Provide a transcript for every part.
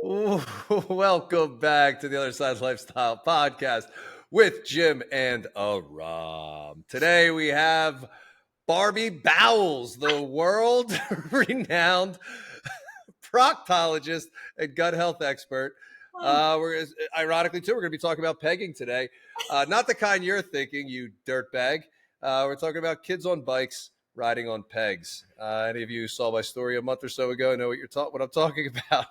Ooh, welcome back to the Other Side Lifestyle podcast with Jim and Aram. Today we have Barbie Boules, the world-renowned proctologist and gut health expert. Ironically, too, we're going to be talking about pegging today. Not the kind you're thinking, you dirtbag. We're talking about kids on bikes riding on pegs. Any of you who saw my story a month or so ago know what I'm talking about.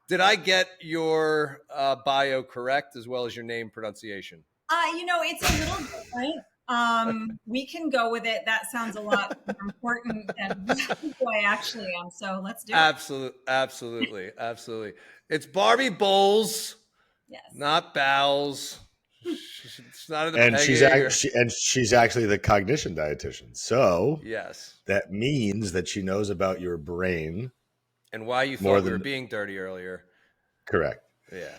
Did I get your bio correct as well as your name pronunciation? It's a little different. We can go with it. That sounds a lot more important than who I actually am. So let's do it. Absolutely. It's Barbie Boules, Yes. not Bowles. She's not in the and she's actually the cognition dietitian. So yes, that means that she knows about your brain and why you thought we were being dirty earlier. Correct. Yeah.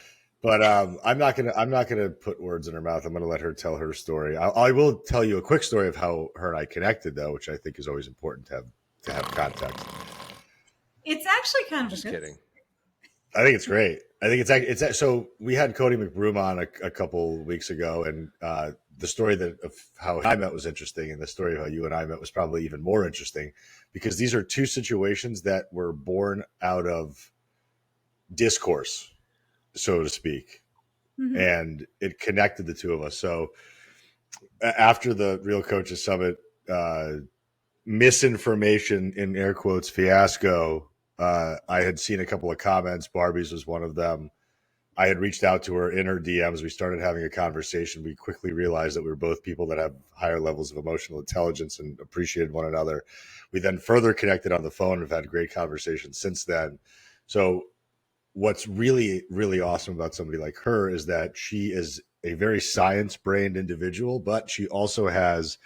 But I'm not gonna put words in her mouth. I'm gonna let her tell her story. I will tell you a quick story of how her and I connected, though, which I think is always important to have context. It's actually kind of just kidding. I think it's great. I think it's so we had Cody McBroom on a couple weeks ago, and the story of how I met was interesting, and the story of how you and I met was probably even more interesting, because these are two situations that were born out of discourse, so to speak, and it connected the two of us. So after the Real Coaches Summit misinformation in air quotes fiasco, I had seen a couple of comments. Barbie's was one of them. I had reached out to her in her DMs. We started having a conversation. We quickly realized that we were both people that have higher levels of emotional intelligence and appreciated one another. We then further connected on the phone and have had great conversations since then. So what's really, really awesome about somebody like her is that she is a very science-brained individual, but she also has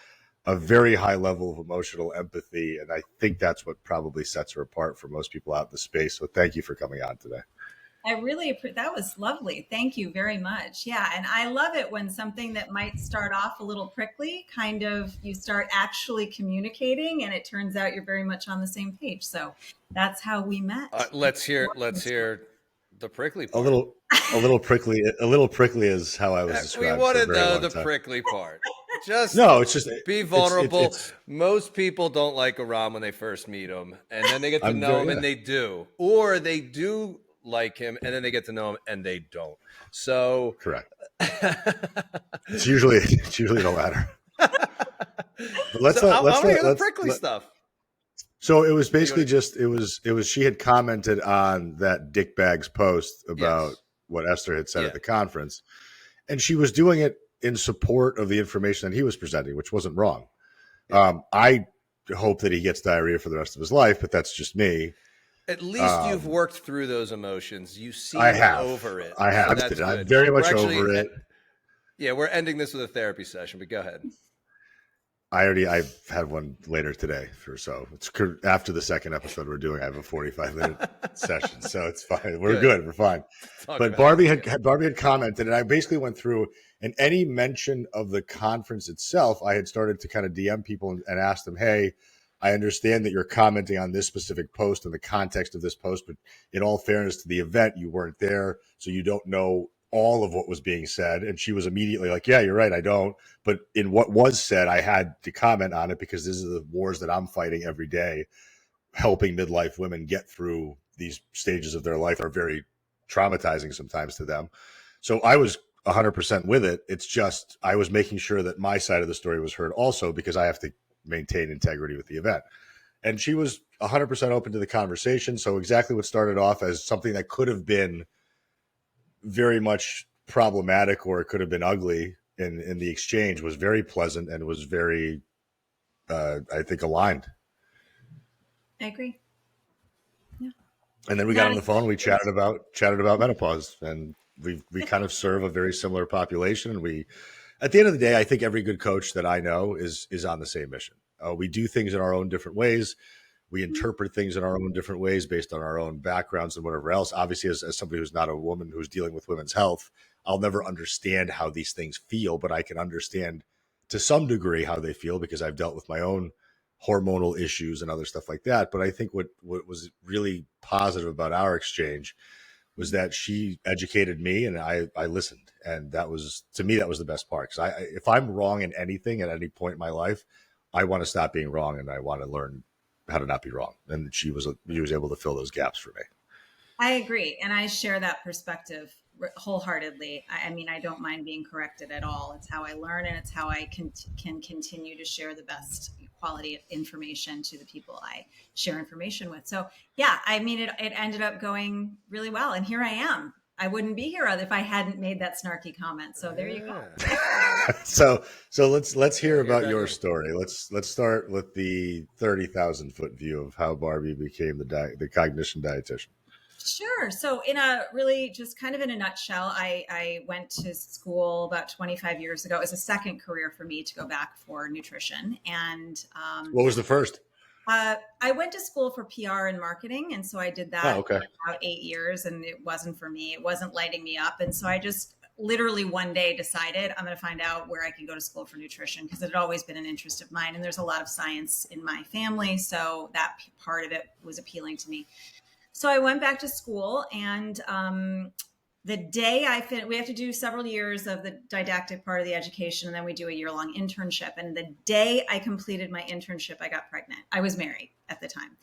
a very high level of emotional empathy. And I think that's what probably sets her apart from most people out in the space. So thank you for coming on today. I really appreciate that. Was lovely. Thank you very much. Yeah. And I love it when something that might start off a little prickly, kind of you start actually communicating and it turns out you're very much on the same page. So that's how we met. Let's hear the prickly part. A little prickly is how I was described. We want to know the prickly part. It's just be vulnerable. Most people don't like Aram when they first meet him, and then they get to know him, and they do, or they do like him, and then they get to know him, and they don't. So correct. It's usually the latter. But I want to hear the prickly stuff. So it was basically it was she had commented on that Dick Bags post about what Esther had said at the conference, and she was doing it in support of the information that he was presenting, which wasn't wrong. I hope that he gets diarrhea for the rest of his life, but that's just me. At least you've worked through those emotions. You see over it. I have. So I'm very much over it. Yeah, we're ending this with a therapy session, but go ahead. I've had one later today so it's after the second episode we're doing. I have a 45-minute session, so it's fine. We're good. We're fine. But Barbie had commented, and I basically went through, and any mention of the conference itself, I had started to kind of DM people and ask them, hey, I understand that you're commenting on this specific post in the context of this post, but in all fairness to the event, you weren't there, so you don't know all of what was being said. And she was immediately like, yeah, you're right, I don't. But in what was said, I had to comment on it because this is the wars that I'm fighting every day, helping midlife women get through these stages of their life are very traumatizing sometimes to them. So I was 100% with it. It's just I was making sure that my side of the story was heard also, because I have to maintain integrity with the event. And she was 100% open to the conversation. So exactly what started off as something that could have been very much problematic, or it could have been ugly in the exchange, was very pleasant and was very, I think, aligned. I agree. Yeah. And then we got on the phone. We chatted about menopause, and we kind of serve a very similar population. And we, at the end of the day, I think every good coach that I know is on the same mission. We do things in our own different ways. We interpret things in our own different ways based on our own backgrounds and whatever else. Obviously, as somebody who's not a woman who's dealing with women's health, I'll never understand how these things feel, but I can understand to some degree how they feel because I've dealt with my own hormonal issues and other stuff like that. But I think what was really positive about our exchange was that she educated me and I listened. And that was, to me, that was the best part. Because if I'm wrong in anything at any point in my life, I want to stop being wrong and I want to learn how to not be wrong. And she was able to fill those gaps for me. I agree. And I share that perspective wholeheartedly. I mean, I don't mind being corrected at all. It's how I learn, and it's how I can continue to share the best quality information to the people I share information with. So yeah, I mean, it ended up going really well. And here I am. I wouldn't be here if I hadn't made that snarky comment. So there you go. So let's hear about your story. Let's start with the 30,000-foot view of how Barbie became the cognition dietitian. Sure. So in a really just kind of in a nutshell, I went to school about 25 years ago. It was a second career for me to go back for nutrition. And what was the first? I went to school for PR and marketing. And so I did that for about 8 years, and it wasn't for me. It wasn't lighting me up. And so I just literally one day decided I'm going to find out where I can go to school for nutrition, because it had always been an interest of mine. And there's a lot of science in my family. So that part of it was appealing to me. So I went back to school, and the day we have to do several years of the didactic part of the education, and then we do a year-long internship. And the day I completed my internship, I got pregnant. I was married at the time.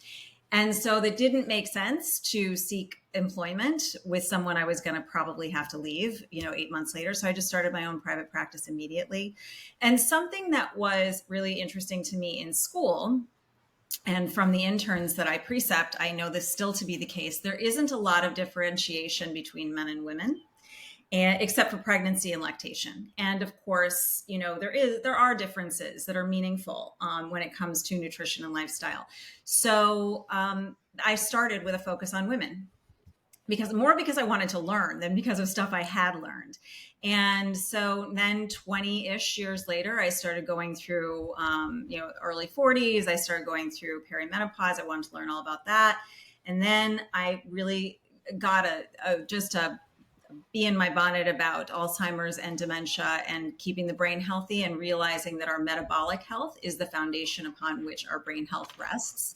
And so that didn't make sense to seek employment with someone I was going to probably have to leave, 8 months later. So I just started my own private practice immediately. And something that was really interesting to me in school, and from the interns that I precept, I know this still to be the case, there isn't a lot of differentiation between men and women, except for pregnancy and lactation. And of course, there are differences that are meaningful when it comes to nutrition and lifestyle. So I started with a focus on women, because I wanted to learn than because of stuff I had learned. And so then 20-ish years later, I started going through, early 40s. I started going through perimenopause. I wanted to learn all about that. And then I really got just a bee in my bonnet about Alzheimer's and dementia and keeping the brain healthy, and realizing that our metabolic health is the foundation upon which our brain health rests.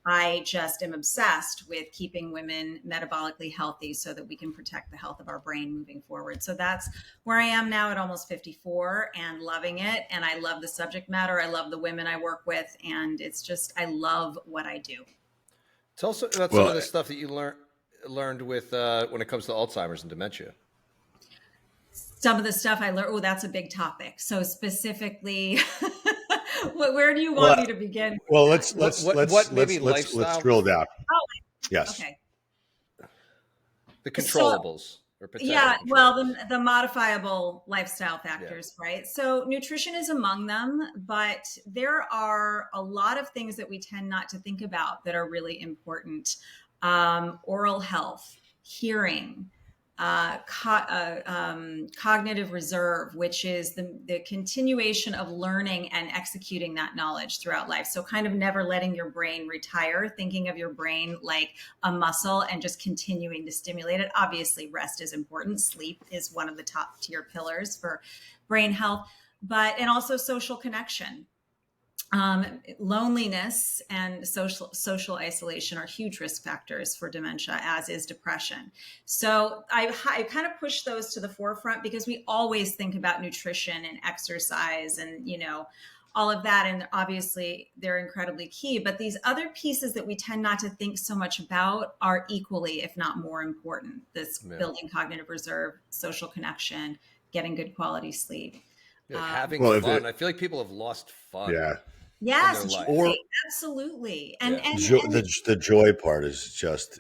I just am obsessed with keeping women metabolically healthy so that we can protect the health of our brain moving forward. So that's where I am now at almost 54, and loving it. And I love the subject matter. I love the women I work with. And it's just, I love what I do. Tell us about some of the stuff that you learned with when it comes to Alzheimer's and dementia. Some of the stuff I learned, that's a big topic. So specifically, where do you want me to begin? Well, let's drill down. Oh, yes. Okay. The controllables. The modifiable lifestyle factors, right? So nutrition is among them, but there are a lot of things that we tend not to think about that are really important. Oral health, hearing, cognitive reserve, which is the continuation of learning and executing that knowledge throughout life. So kind of never letting your brain retire, thinking of your brain like a muscle and just continuing to stimulate it. Obviously, rest is important. Sleep is one of the top tier pillars for brain health, and also social connection. Loneliness and social isolation are huge risk factors for dementia, as is depression. So I kind of push those to the forefront, because we always think about nutrition and exercise and, all of that. And obviously they're incredibly key, but these other pieces that we tend not to think so much about are equally, if not more important. Building cognitive reserve, social connection, getting good quality sleep. Having fun. I feel like people have lost fun. Yeah. Yes, absolutely. And the joy part is just,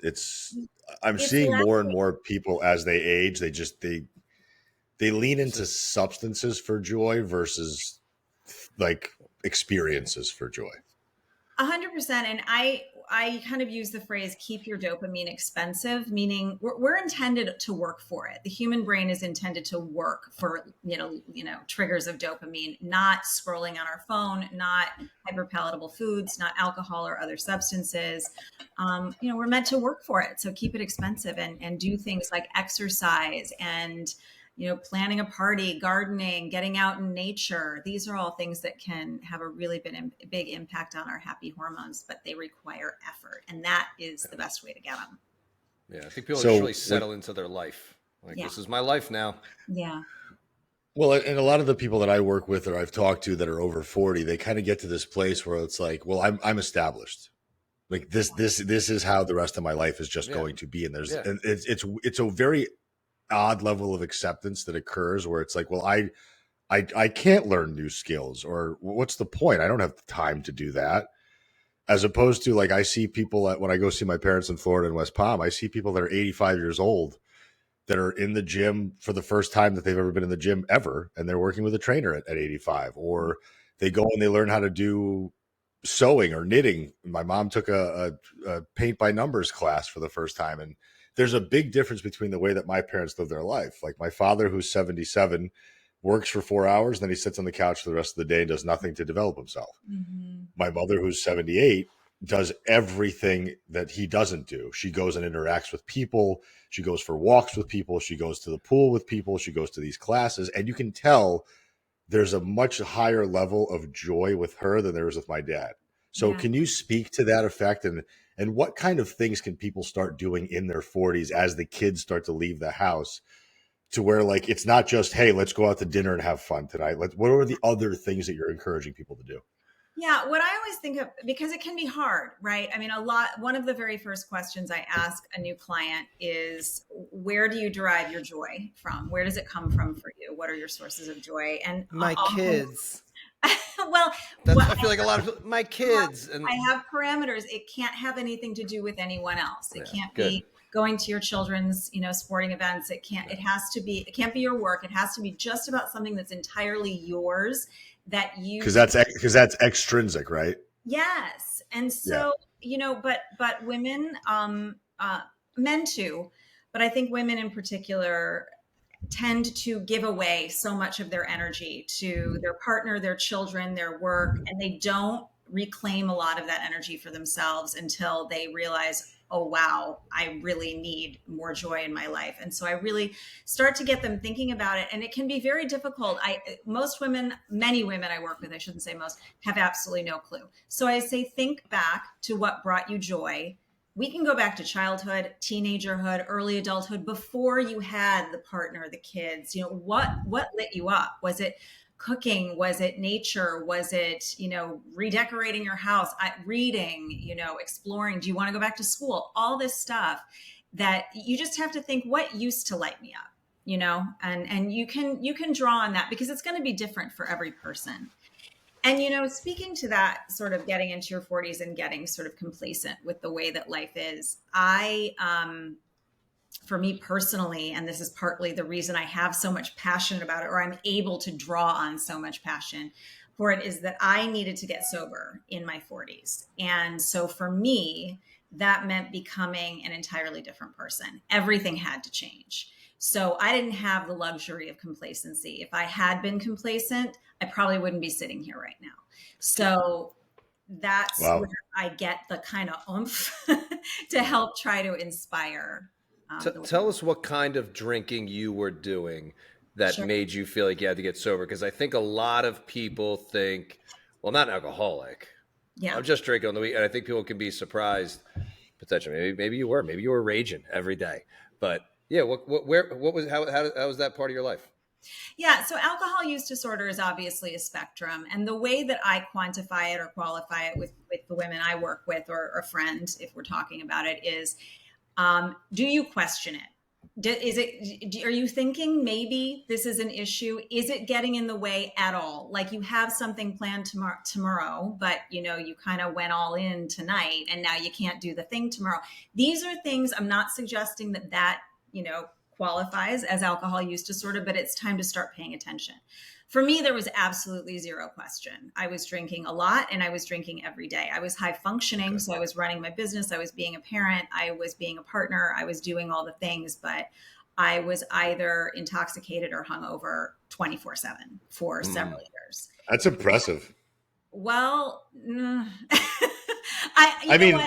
I'm seeing more and more people as they age, they lean into substances for joy versus like experiences for joy. 100%. And I kind of use the phrase, keep your dopamine expensive, meaning we're intended to work for it. The human brain is intended to work for, triggers of dopamine, not scrolling on our phone, not hyperpalatable foods, not alcohol or other substances. We're meant to work for it. So keep it expensive and do things like exercise and, planning a party, gardening, getting out in nature. These are all things that can have a really big impact on our happy hormones, but they require effort. And that is the best way to get them. Yeah, I think people So just really settle into their life. Like, Yeah. this is my life now. Yeah. well, and a lot of the people that I work with or I've talked to that are over 40, they kind of get to this place where it's like, well, I'm established. Like this is how the rest of my life is just Yeah. going to be. And Yeah. and it's a very odd level of acceptance that occurs where it's like, well, I can't learn new skills, or what's the point? I don't have time to do that. As opposed to, like, I see people when I go see my parents in Florida and West Palm, I see people that are 85 years old that are in the gym for the first time that they've ever been in the gym ever. And they're working with a trainer at 85, or they go and they learn how to do sewing or knitting. My mom took a paint by numbers class for the first time. And there's a big difference between the way that my parents live their life. Like my father, who's 77, works for 4 hours, then he sits on the couch for the rest of the day and does nothing to develop himself. Mm-hmm. My mother, who's 78, does everything that he doesn't do. She goes and interacts with people. She goes for walks with people. She goes to the pool with people. She goes to these classes. And you can tell there's a much higher level of joy with her than there is with my dad. So Yeah. can you speak to that effect? And what kind of things can people start doing in their 40s as the kids start to leave the house, to where, like, it's not just, hey, let's go out to dinner and have fun tonight. What are the other things that you're encouraging people to do? Yeah, what I always think of, because it can be hard, right? I mean, one of the very first questions I ask a new client is, where do you derive your joy from? Where does it come from for you? What are your sources of joy? And My kids. well, I feel like a lot of my kids. And I have parameters. It can't have anything to do with anyone else. It can't good. be going to your children's, sporting events. It can't be your work. It has to be just about something that's entirely yours, that you, because that's extrinsic, right? Yes. And so, but women, men too, but I think women in particular tend to give away so much of their energy to their partner, their children, their work, and they don't reclaim a lot of that energy for themselves until they realize, oh, wow, I really need more joy in my life. And so I really start to get them thinking about it. And it can be very difficult. Many women I work with, I shouldn't say most, have absolutely no clue. So I say, think back to what brought you joy. We can go back to childhood, teenagerhood, early adulthood, before you had the partner, the kids. What lit you up? Was it cooking? Was it nature? Was it, redecorating your house, reading, exploring? Do you want to go back to school? All this stuff that you just have to think, what used to light me up, and you can draw on that, because it's going to be different for every person. And, speaking to that, sort of getting into your 40s and getting sort of complacent with the way that life is, for me personally, and this is partly the reason I have so much passion about it, or I'm able to draw on so much passion for it, is that I needed to get sober in my 40s. And so for me, that meant becoming an entirely different person. Everything had to change. So I didn't have the luxury of complacency. If I had been complacent, I probably wouldn't be sitting here right now. So that's where I get the kind of oomph to help try to inspire. Tell us what kind of drinking you were doing that made you feel like you had to get sober. Because I think a lot of people think, well, I'm not an alcoholic. Yeah, I'm just drinking on the weekend. And I think people can be surprised, potentially. Maybe you were raging every day. But yeah, how was that part of your life? Yeah, so alcohol use disorder is obviously a spectrum. And the way that I quantify it or qualify it with the women I work with, or a friend, if we're talking about it, is, do you question it? Are you thinking maybe this is an issue? Is it getting in the way at all? Like, you have something planned tomorrow, but you kind of went all in tonight and now you can't do the thing tomorrow. These are things, I'm not suggesting that qualifies as alcohol use disorder, but it's time to start paying attention. For me, there was absolutely zero question. I was drinking a lot, and I was drinking every day. I was high functioning. Okay. So I was running my business. I was being a parent. I was being a partner. I was doing all the things, but I was either intoxicated or hungover 24/7 for several years. That's impressive. Well, I mean,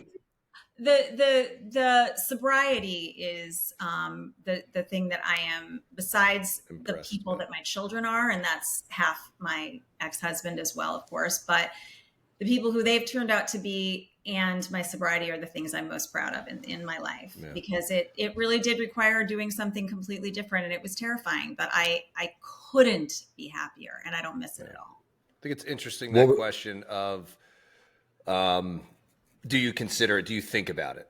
the sobriety is the thing that I am, besides the people that my children are, and that's half my ex-husband as well, of course, but the people who they've turned out to be and my sobriety are the things I'm most proud of in my life, because it really did require doing something completely different, and it was terrifying, but I couldn't be happier, and I don't miss it at all. I think it's interesting, that question of, do you consider it? Do you think about it?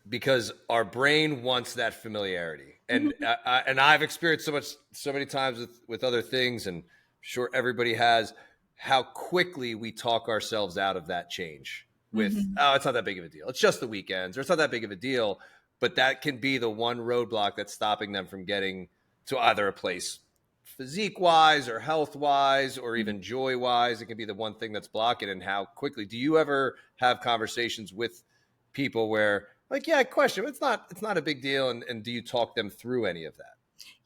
Because our brain wants that familiarity. And I've experienced so many times with other things, and I'm sure everybody has, how quickly we talk ourselves out of that change with, oh, it's not that big of a deal. It's just the weekends, or it's not that big of a deal. But that can be the one roadblock that's stopping them from getting to either a place physique-wise or health-wise or even joy-wise. It can be the one thing that's blocking. And how quickly do you ever have conversations with people where, like, yeah, question, it's not a big deal. And do you talk them through any of that?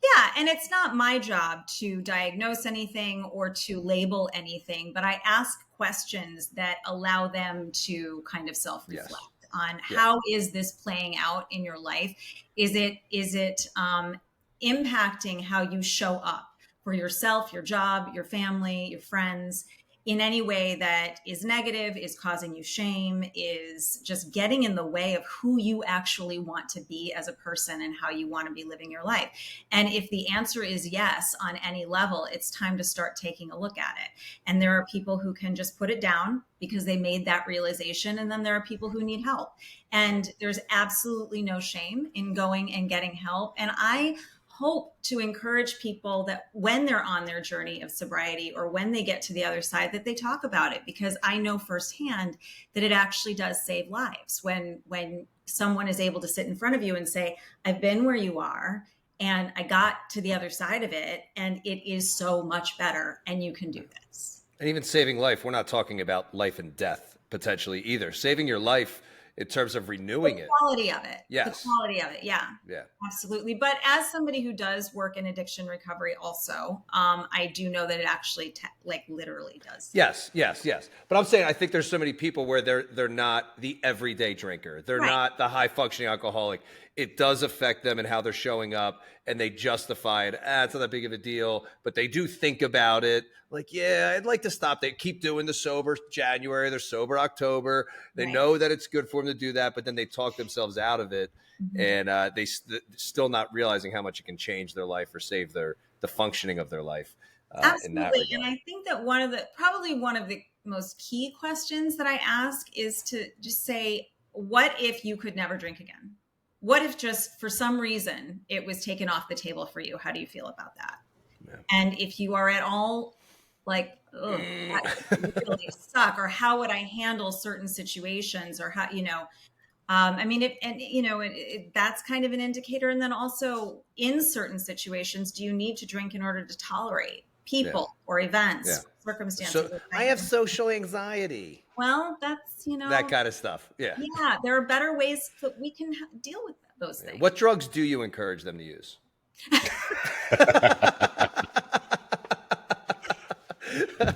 Yeah. And it's not my job to diagnose anything or to label anything, but I ask questions that allow them to kind of self-reflect on how is this playing out in your life? Is it impacting how you show up for yourself, your job, your family, your friends, in any way that is negative, is causing you shame, is just getting in the way of who you actually want to be as a person and how you want to be living your life? And if the answer is yes on any level, it's time to start taking a look at it. And there are people who can just put it down because they made that realization. And then there are people who need help. And there's absolutely no shame in going and getting help. And I hope to encourage people that when they're on their journey of sobriety, or when they get to the other side, that they talk about it, because I know firsthand that it actually does save lives. When someone is able to sit in front of you and say, I've been where you are and I got to the other side of it, and it is so much better, and you can do this. And even saving life, we're not talking about life and death potentially either. Saving your life in terms of renewing the quality of it. Yes. The quality of it. Yeah. Yeah. Absolutely. But as somebody who does work in addiction recovery also, I do know that it actually literally does. Yes. But I'm saying, I think there's so many people where they're not the everyday drinker. They're not the high functioning alcoholic. It does affect them and how they're showing up, and they justify it. It's not that big of a deal, but they do think about it. Like, yeah, I'd like to stop. They keep doing the sober January, they're sober October. They know that it's good for them to do that, but then they talk themselves out of it, and they still not realizing how much it can change their life or save the functioning of their life. Absolutely. And I think that one of the most key questions that I ask is to just say, what if you could never drink again? What if just for some reason it was taken off the table for you? How do you feel about that? Yeah. And if you are at all like, oh, that would really suck, or how would I handle certain situations, or how, I mean, that's kind of an indicator. And then also, in certain situations, do you need to drink in order to tolerate people or events, circumstances? So I have social anxiety. Well, that's, that kind of stuff. Yeah. Yeah. There are better ways that we can deal with those things. What drugs do you encourage them to use?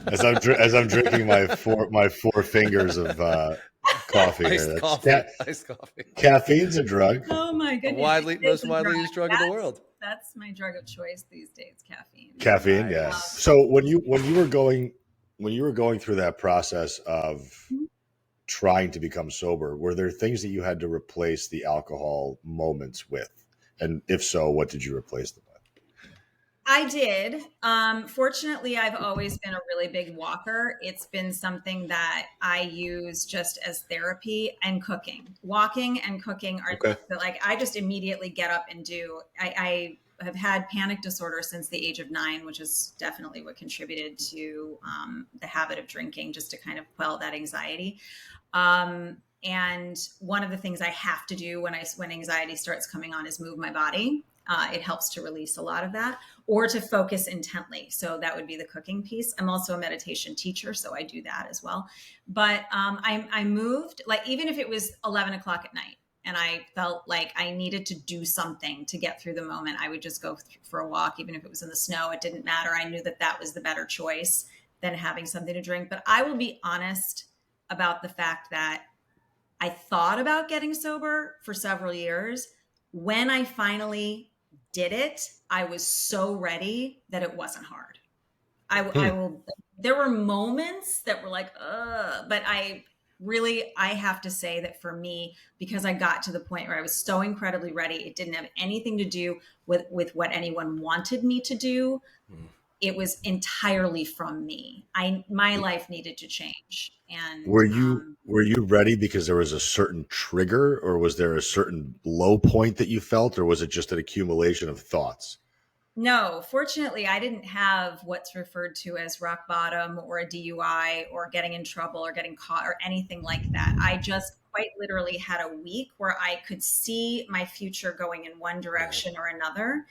As I'm drinking my four fingers of coffee. Iced coffee. Caffeine's a drug. Oh my goodness! Most widely used drug in the world. That's my drug of choice these days. Caffeine, yeah. So when you were going through that process of trying to become sober, were there things that you had to replace the alcohol moments with? And if so, what did you replace them with? I did. Fortunately, I've always been a really big walker. It's been something that I use just as therapy, and cooking. Walking and cooking are like, I just immediately get up and do. I have had panic disorder since the age of 9, which is definitely what contributed to the habit of drinking, just to kind of quell that anxiety. And one of the things I have to do when anxiety starts coming on is move my body. It helps to release a lot of that, or to focus intently. So that would be the cooking piece. I'm also a meditation teacher, so I do that as well. But I moved, like, even if it was 11 o'clock at night and I felt like I needed to do something to get through the moment, I would just go for a walk, even if it was in the snow. It didn't matter. I knew that was the better choice than having something to drink. But I will be honest about the fact that I thought about getting sober for several years. When I finally did it, I was so ready that it wasn't hard. There were moments that were like, but really, I have to say that for me, because I got to the point where I was so incredibly ready, it didn't have anything to do with what anyone wanted me to do. It was entirely from me. My life needed to change. And were you ready because there was a certain trigger, or was there a certain low point that you felt, or was it just an accumulation of thoughts? no, fortunately, I didn't have what's referred to as rock bottom or a DUI or getting in trouble or getting caught or anything like that. I just quite literally had a week where I could see my future going in one direction or another.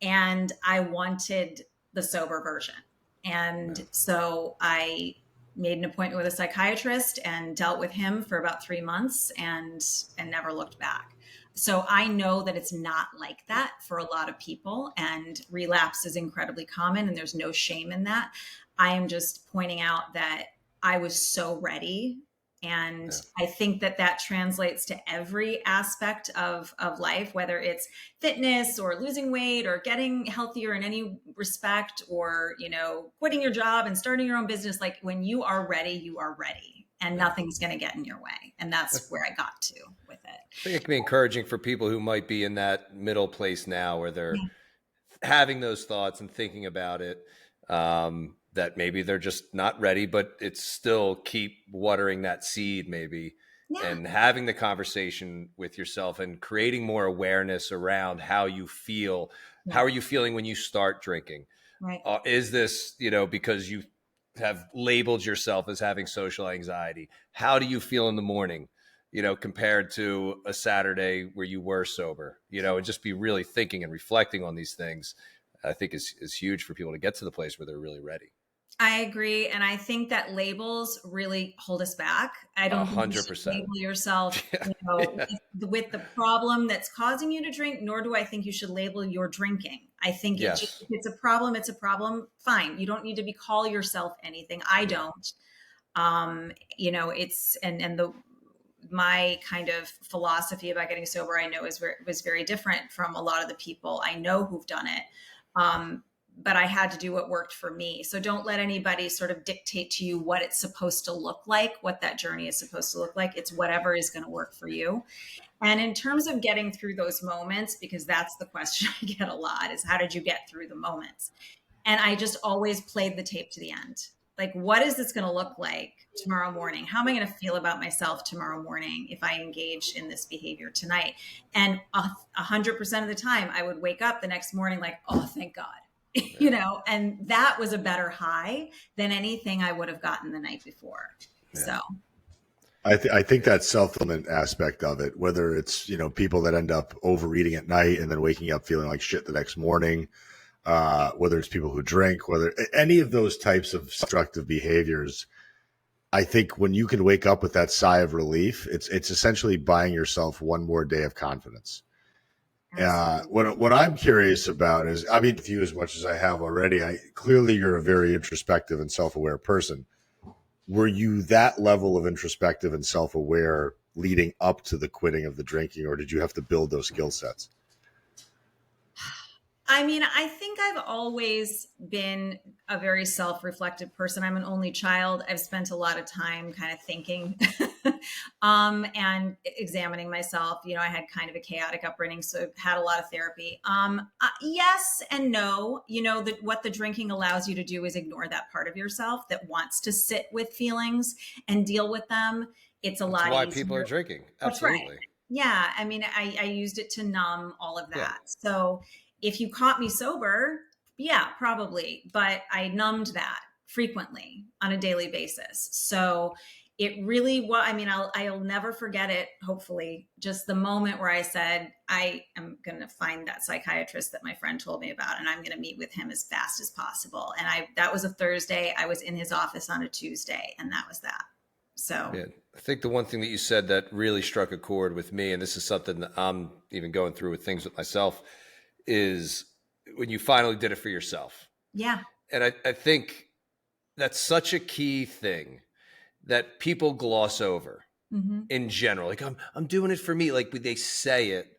And I wanted the sober version. And so I made an appointment with a psychiatrist and dealt with him for about 3 months and never looked back. So I know that it's not like that for a lot of people, and relapse is incredibly common and there's no shame in that. I am just pointing out that I was so ready. And I think that translates to every aspect of life, whether it's fitness or losing weight or getting healthier in any respect, or, quitting your job and starting your own business. Like, when you are ready, and nothing's going to get in your way. And that's where I got to with it. I think it can be encouraging for people who might be in that middle place now where they're having those thoughts and thinking about it. That maybe they're just not ready, but it's still keep watering that seed maybe, and having the conversation with yourself and creating more awareness around how you feel. How are you feeling when you start drinking? Right. Is this, because you have labeled yourself as having social anxiety? How do you feel in the morning, compared to a Saturday where you were sober, and just be really thinking and reflecting on these things, I think is huge for people to get to the place where they're really ready. I agree. And I think that labels really hold us back. I don't think you should 100%. label yourself with the problem that's causing you to drink, nor do I think you should label your drinking. I think if it's a problem, it's a problem. Fine. You don't need to call yourself anything. I don't. My kind of philosophy about getting sober, I know was very different from a lot of the people I know who've done it. But I had to do what worked for me. So don't let anybody sort of dictate to you what it's supposed to look like, what that journey is supposed to look like. It's whatever is going to work for you. And in terms of getting through those moments, because that's the question I get a lot, is how did you get through the moments? And I just always played the tape to the end. Like, what is this going to look like tomorrow morning? How am I going to feel about myself tomorrow morning if I engage in this behavior tonight? And 100% of the time I would wake up the next morning like, oh, thank God. And that was a better high than anything I would have gotten the night before. Yeah. So I think that self-fulfillment aspect of it, whether it's, people that end up overeating at night and then waking up feeling like shit the next morning, whether it's people who drink, whether any of those types of destructive behaviors, I think when you can wake up with that sigh of relief, it's essentially buying yourself one more day of confidence. What I'm curious about is, I mean, with you as much as I have already, clearly you're a very introspective and self-aware person. Were you that level of introspective and self-aware leading up to the quitting of the drinking, or did you have to build those skill sets? I mean, I think I've always been a very self-reflective person. I'm an only child. I've spent a lot of time kind of thinking and examining myself. I had kind of a chaotic upbringing, so I've had a lot of therapy. Yes and no. What the drinking allows you to do is ignore that part of yourself that wants to sit with feelings and deal with them. It's That's lot why easier. People are drinking. Absolutely. That's right. Yeah. I mean, I used it to numb all of that. Yeah. So if you caught me sober, yeah, probably. But I numbed that frequently on a daily basis. So it really I'll never forget it, hopefully, just the moment where I said, I am going to find that psychiatrist that my friend told me about, and I'm going to meet with him as fast as possible. And that was a Thursday. I was in his office on a Tuesday, and that was that. So yeah, I think the one thing that you said that really struck a chord with me, and this is something that I'm even going through with things with myself, is when you finally did it for yourself. Yeah. And I think that's such a key thing that people gloss over in general. Like, I'm doing it for me. Like, they say it.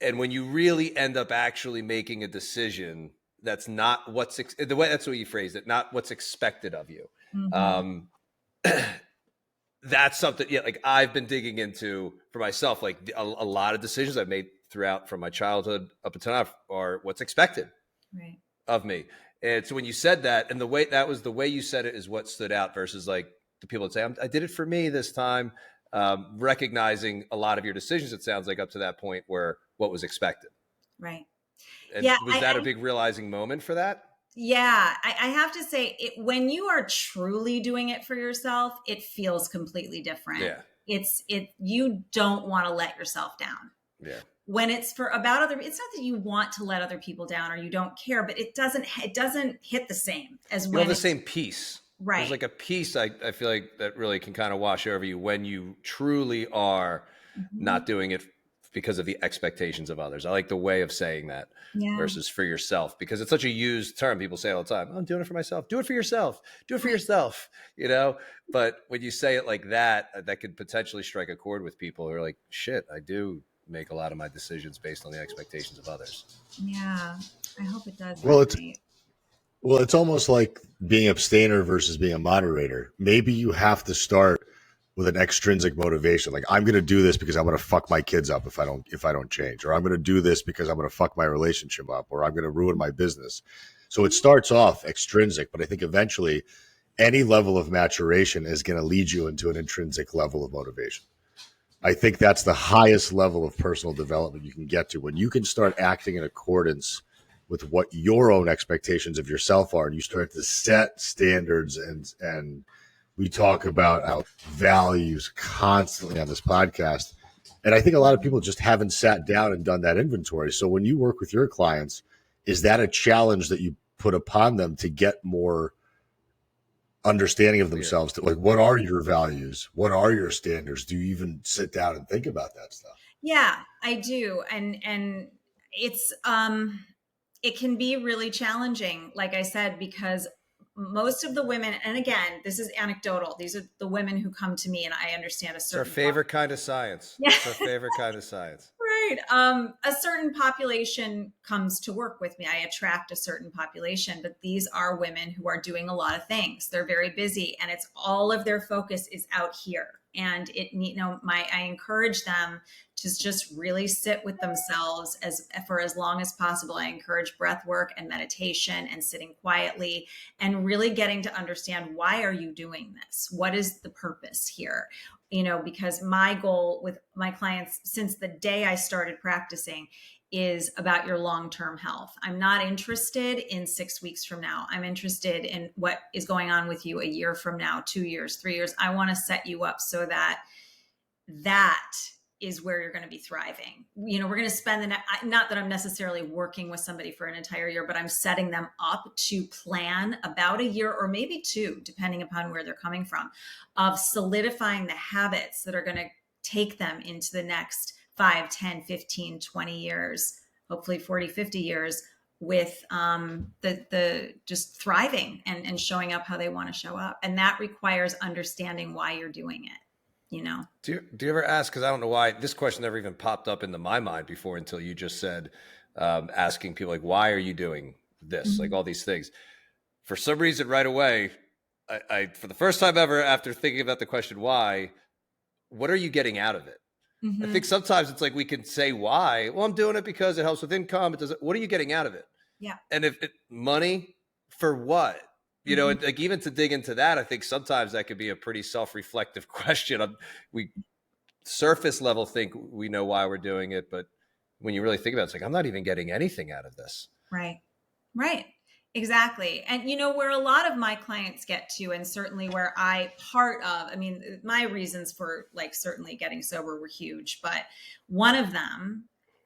And when you really end up actually making a decision, that's not that's what you phrased it, not what's expected of you. that's something, yeah, like I've been digging into for myself, like a lot of decisions I've made throughout from my childhood up until now are what's expected of me. And so when you said that, and the way you said it is what stood out versus like the people that say, I did it for me this time, recognizing a lot of your decisions, it sounds like up to that point were what was expected. Right. And was that a big realizing moment for that? Yeah, I have to say, when you are truly doing it for yourself, it feels completely different. Yeah. You don't want to let yourself down. Yeah. When it's about it's not that you want to let other people down or you don't care, but it doesn't hit the same as when the same peace. Right. There's like a peace I feel like that really can kind of wash over you when you truly are not doing it because of the expectations of others. I like the way of saying that versus for yourself, because it's such a used term. People say it all the time, I'm doing it for myself. Do it for yourself. Do it for yourself, But when you say it like that, that could potentially strike a chord with people who are like, shit, I do make a lot of my decisions based on the expectations of others. Yeah, I hope it does. Well, it's almost like being abstainer versus being a moderator. Maybe you have to start with an extrinsic motivation. Like, I'm going to do this because I'm going to fuck my kids up if I don't change, or I'm going to do this because I'm going to fuck my relationship up, or I'm going to ruin my business. So it starts off extrinsic, but I think eventually any level of maturation is going to lead you into an intrinsic level of motivation. I think that's the highest level of personal development you can get to, when you can start acting in accordance with what your own expectations of yourself are, and you start to set standards and we talk about our values constantly on this podcast. And I think a lot of people just haven't sat down and done that inventory. So when you work with your clients, is that a challenge that you put upon them to get more understanding of themselves? To, like, what are your values? What are your standards? Do you even sit down and think about that stuff? Yeah, I do. And it's, it can be really challenging, like I said, because most of the women, and again, this is anecdotal, these are the women who come to me, and I understand a certain— It's our favorite kind of science. Yeah. It's our favorite kind of science. Right. A certain population comes to work with me. I attract a certain population, but these are women who are doing a lot of things. They're very busy, and it's all of their focus is out here. And I encourage them to just really sit with themselves for as long as possible. I encourage breath work and meditation and sitting quietly and really getting to understand, why are you doing this? What is the purpose here? Because my goal with my clients since the day I started practicing is about your long-term health. I'm not interested in 6 weeks from now. I'm interested in what is going on with you a year from now, 2 years, 3 years. I want to set you up so that is where you're going to be thriving. We're going to spend not that I'm necessarily working with somebody for an entire year, but I'm setting them up to plan about a year or maybe 2, depending upon where they're coming from, of solidifying the habits that are going to take them into the next 5, 10, 15, 20 years, hopefully 40, 50 years with the just thriving and showing up how they want to show up. And that requires understanding why you're doing it. Do you ever ask, because I don't know why this question never even popped up into my mind before until you just said, asking people like, why are you doing this? Like all these things. For some reason right away, I for the first time ever, after thinking about the question, why, what are you getting out of it? I think sometimes it's like we can say why. Well, I'm doing it because it helps with income. It doesn't. What are you getting out of it? Yeah. And if money for what? And like, even to dig into that, I think sometimes that could be a pretty self-reflective question. We surface level think we know why we're doing it, but when you really think about it, it's like, I'm not even getting anything out of this. Right. Exactly. And where a lot of my clients get to, and certainly where my reasons for certainly getting sober were huge, but one of them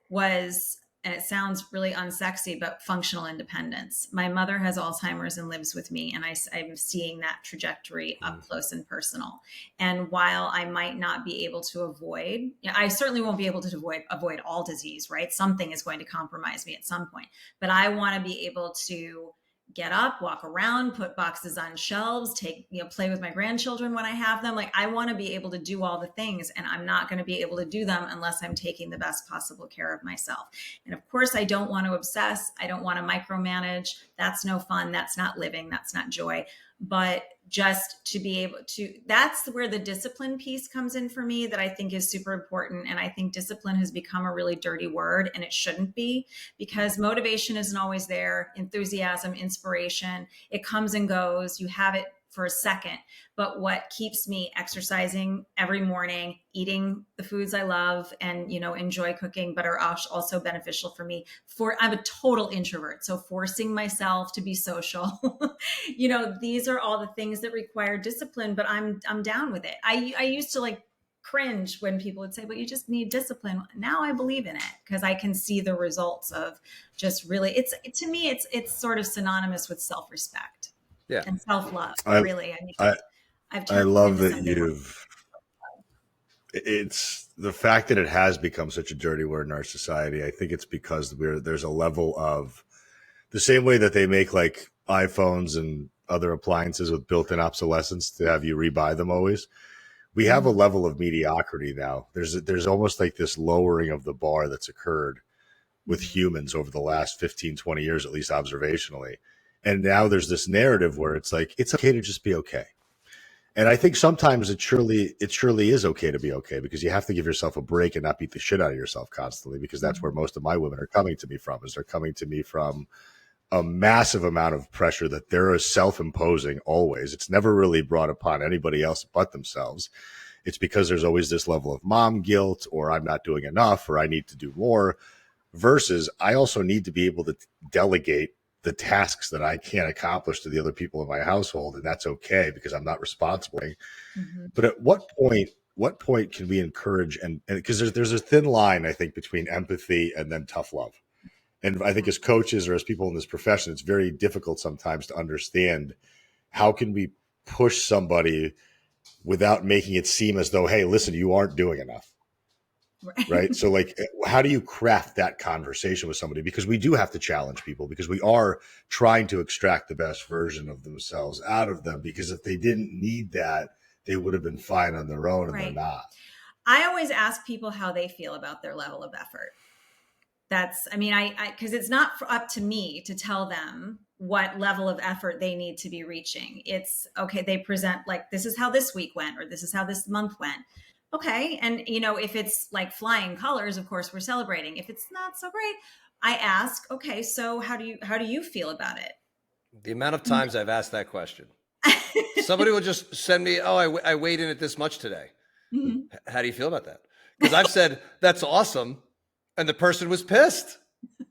was, and it sounds really unsexy, but functional independence. My mother has Alzheimer's and lives with me, and I'm seeing that trajectory up close and personal. And while I might not be able to avoid, I certainly won't be able to avoid all disease, right? Something is going to compromise me at some point, but I want to be able to get up, walk around, put boxes on shelves, play with my grandchildren when I have them. Like, I want to be able to do all the things, and I'm not going to be able to do them unless I'm taking the best possible care of myself. And of course, I don't want to obsess. I don't want to micromanage. That's no fun. That's not living. That's not joy. but just to be able to, that's where the discipline piece comes in for me, that I think is super important. And I think discipline has become a really dirty word, and it shouldn't be, because motivation isn't always there. Enthusiasm, inspiration, it comes and goes. You have it for a second. But what keeps me exercising every morning, eating the foods I love and, enjoy cooking, but are also beneficial for me, I'm a total introvert. So forcing myself to be social, these are all the things that require discipline, but I'm down with it. I used to cringe when people would say, but you just need discipline. Now I believe in it, because I can see the results of just really, to me, it's sort of synonymous with self-respect. Yeah. And self-love, really. I love that it's the fact that it has become such a dirty word in our society. I think it's because there's a level of, the same way that they make iPhones and other appliances with built-in obsolescence to have you rebuy them always. We have a level of mediocrity now. There's almost this lowering of the bar that's occurred with humans over the last 15, 20 years, at least observationally. And now there's this narrative where it's it's okay to just be okay. And I think sometimes it surely is okay to be okay, because you have to give yourself a break and not beat the shit out of yourself constantly, because that's where most of my women are coming to me from, is they're coming to me from a massive amount of pressure that they're self-imposing always. It's never really brought upon anybody else but themselves. It's because there's always this level of mom guilt, or I'm not doing enough, or I need to do more, versus I also need to be able to delegate the tasks that I can't accomplish to the other people in my household. And that's okay, because I'm not responsible. Mm-hmm. But at what point can we encourage, and because there's a thin line, I think, between empathy and then tough love. And I think as coaches or as people in this profession, it's very difficult sometimes to understand how can we push somebody without making it seem as though, hey, listen, you aren't doing enough. Right. So how do you craft that conversation with somebody? Because we do have to challenge people, because we are trying to extract the best version of themselves out of them, because if they didn't need that, they would have been fine on their own, and they're not. I always ask people how they feel about their level of effort. Because it's not up to me to tell them what level of effort they need to be reaching. It's okay. They present this is how this week went, or this is how this month went. Okay. And, if it's flying colors, of course, we're celebrating. If it's not so great, I ask, okay, so how do you feel about it? The amount of times I've asked that question. Somebody will just send me, I weighed in at this much today. Mm-hmm. How do you feel about that? Because I've said, that's awesome. And the person was pissed.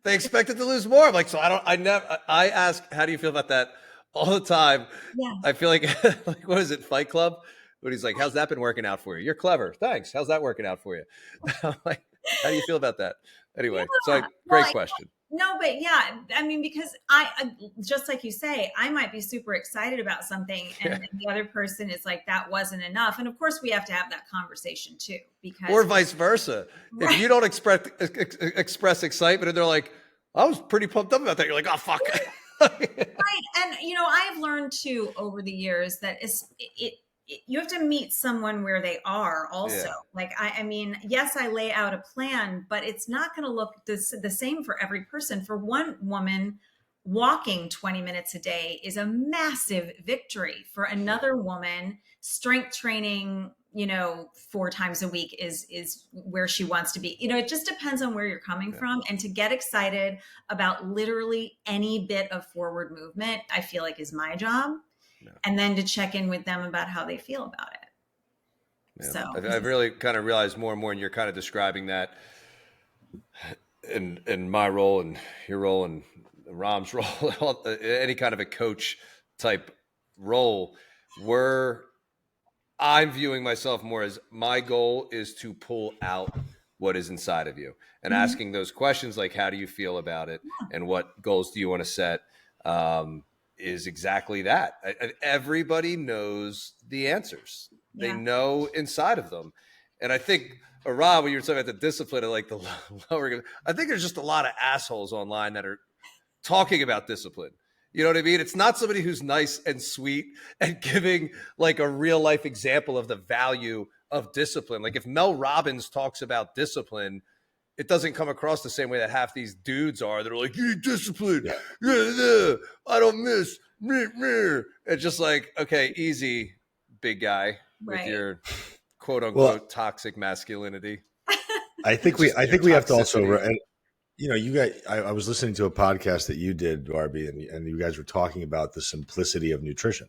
They expected to lose more. I'm I ask, how do you feel about that all the time? Yeah. I feel what is it? Fight Club? But he's like, how's that been working out for you? You're clever. Thanks. How's that working out for you? I'm like, how do you feel about that? Anyway, great question. No, but yeah, because I, just like you say, I might be super excited about something, and the other person is like, that wasn't enough. And of course we have to have that conversation too, or vice versa. Right. If you don't express excitement and they're like, I was pretty pumped up about that, you're like, oh, fuck. Right. And, I've learned too over the years that you have to meet someone where they are also. Yeah. Yes, I lay out a plan, but it's not going to look the same for every person. For one woman, walking 20 minutes a day is a massive victory. For another woman, strength training, 4 times a week is where she wants to be. It just depends on where you're coming from. And to get excited about literally any bit of forward movement, I feel like is my job. No. And then to check in with them about how they feel about it. Yeah. So I've really kind of realized more and more, and you're kind of describing that in my role and your role and Aram's role, any kind of a coach type role, where I'm viewing myself more as my goal is to pull out what is inside of you, and asking those questions like, how do you feel about it? And what goals do you want to set? Is exactly that. Everybody knows the answers. They know inside of them. And I think, Aram, when you were talking about the discipline of the lower, I think there's just a lot of assholes online that are talking about discipline. You know what I mean? It's not somebody who's nice and sweet and giving a real life example of the value of discipline. If Mel Robbins talks about discipline, it doesn't come across the same way that half these dudes are. They're like, you need discipline. Yeah, I don't miss It's just like, okay, easy, big guy with your quote unquote toxic masculinity. I think we have to also, and you guys, I was listening to a podcast that you did, Barbie, and you guys were talking about the simplicity of nutrition.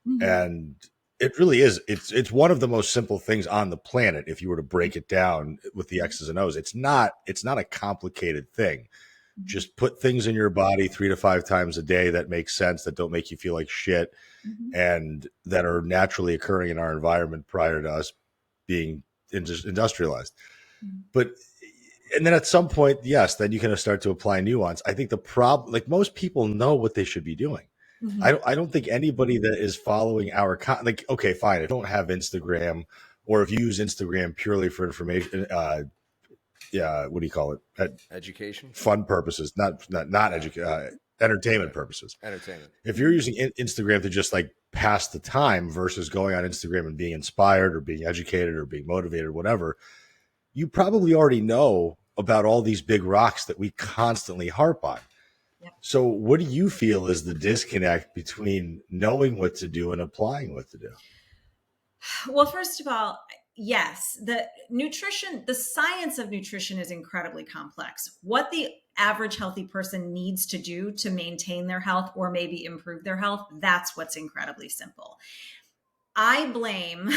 Mm-hmm. And it really is. It's one of the most simple things on the planet. If you were to break it down with the X's and O's, it's not a complicated thing. Mm-hmm. Just put things in your body 3 to 5 times a day that make sense, that don't make you feel like shit, mm-hmm. and that are naturally occurring in our environment prior to us being industrialized. Mm-hmm. But and then at some point, yes, then you can start to apply nuance. I think the problem, like most people know what they should be doing. Mm-hmm. I don't think anybody that is following our like, okay, fine, if you don't have Instagram, or if you use Instagram purely for information, what do you call it? Education, fun purposes, not entertainment purposes. Entertainment. If you're using Instagram to just like pass the time versus going on Instagram and being inspired or being educated or being motivated or whatever, you probably already know about all these big rocks that we constantly harp on. Yep. So what do you feel is the disconnect between knowing what to do and applying what to do? Well, first of all, yes, the science of nutrition is incredibly complex. What the average healthy person needs to do to maintain their health or maybe improve their health, that's what's incredibly simple. I blame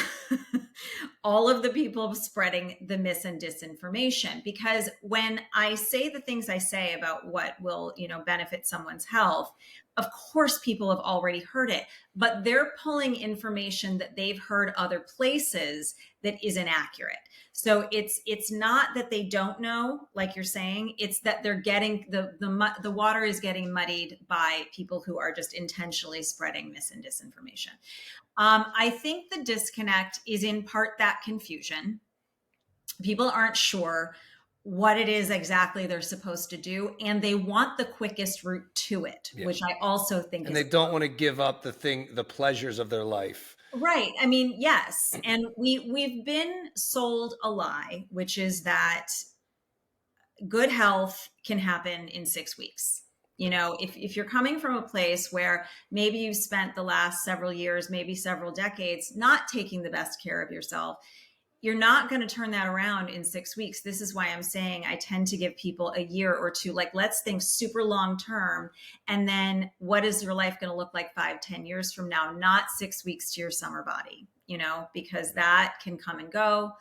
all of the people spreading the mis and disinformation, because when I say the things I say about what will, benefit someone's health, of course, people have already heard it, but they're pulling information that they've heard other places that is inaccurate. So it's not that they don't know, like you're saying, it's that they're getting the water is getting muddied by people who are just intentionally spreading mis and disinformation. I think the disconnect is in part that confusion. People aren't sure what it is exactly they're supposed to do, and they want the quickest route to it, which I also think and they don't want to give up the pleasures of their life. Right. I mean, yes. And we've been sold a lie, which is that good health can happen in 6 weeks. If you're coming from a place where maybe you've spent the last several years, maybe several decades, not taking the best care of yourself, you're not going to turn that around in 6 weeks. This is why I'm saying I tend to give people a year or two, like, let's think super long term. And then what is your life going to look like 5-10 years from now? Not 6 weeks to your summer body, because that can come and go.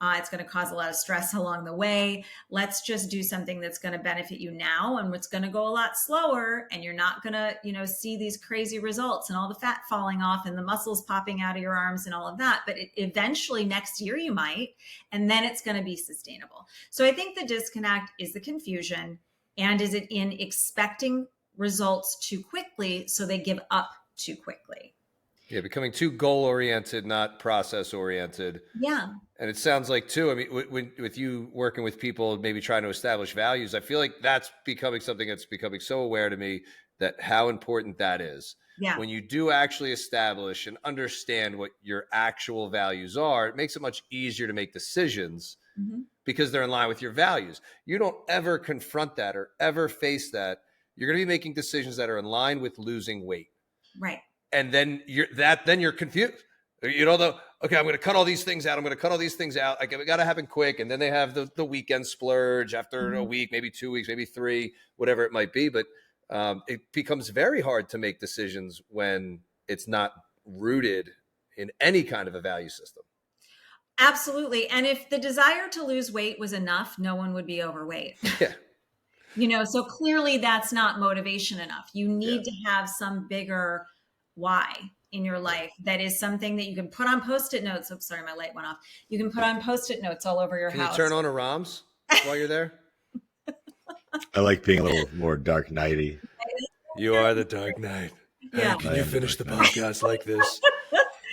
It's going to cause a lot of stress along the way. Let's just do something that's going to benefit you now, and it's going to go a lot slower, and you're not going to, see these crazy results and all the fat falling off and the muscles popping out of your arms and all of that. But eventually next year you might, and then it's going to be sustainable. So I think the disconnect is the confusion, and is it in expecting results too quickly, so they give up too quickly. Yeah, becoming too goal-oriented, not process-oriented. Yeah. And it sounds like, too, I mean, with you working with people, maybe trying to establish values, I feel like that's becoming something that's becoming so aware to me, that how important that is. Yeah. When you do actually establish and understand what your actual values are, it makes it much easier to make decisions, mm-hmm. because they're in line with your values. You don't ever confront that or ever face that. You're going to be making decisions that are in line with losing weight. Right. And then you're confused. Okay, I'm going to cut all these things out. Like, it got to happen quick. And then they have the weekend splurge after a week, maybe 2 weeks, maybe 3, whatever it might be. But it becomes very hard to make decisions when it's not rooted in any kind of a value system. Absolutely. And if the desire to lose weight was enough, no one would be overweight. Yeah. So clearly that's not motivation enough. You need to have some bigger why in your life that is something that you can put on Post-it notes. Oops, sorry, my light went off. You can put on Post-it notes all over your house. Can you turn on Aram's while you're there? I like being a little more Dark Knight-y. You are the Dark Knight. Yeah. Hey, can you finish the podcast like this?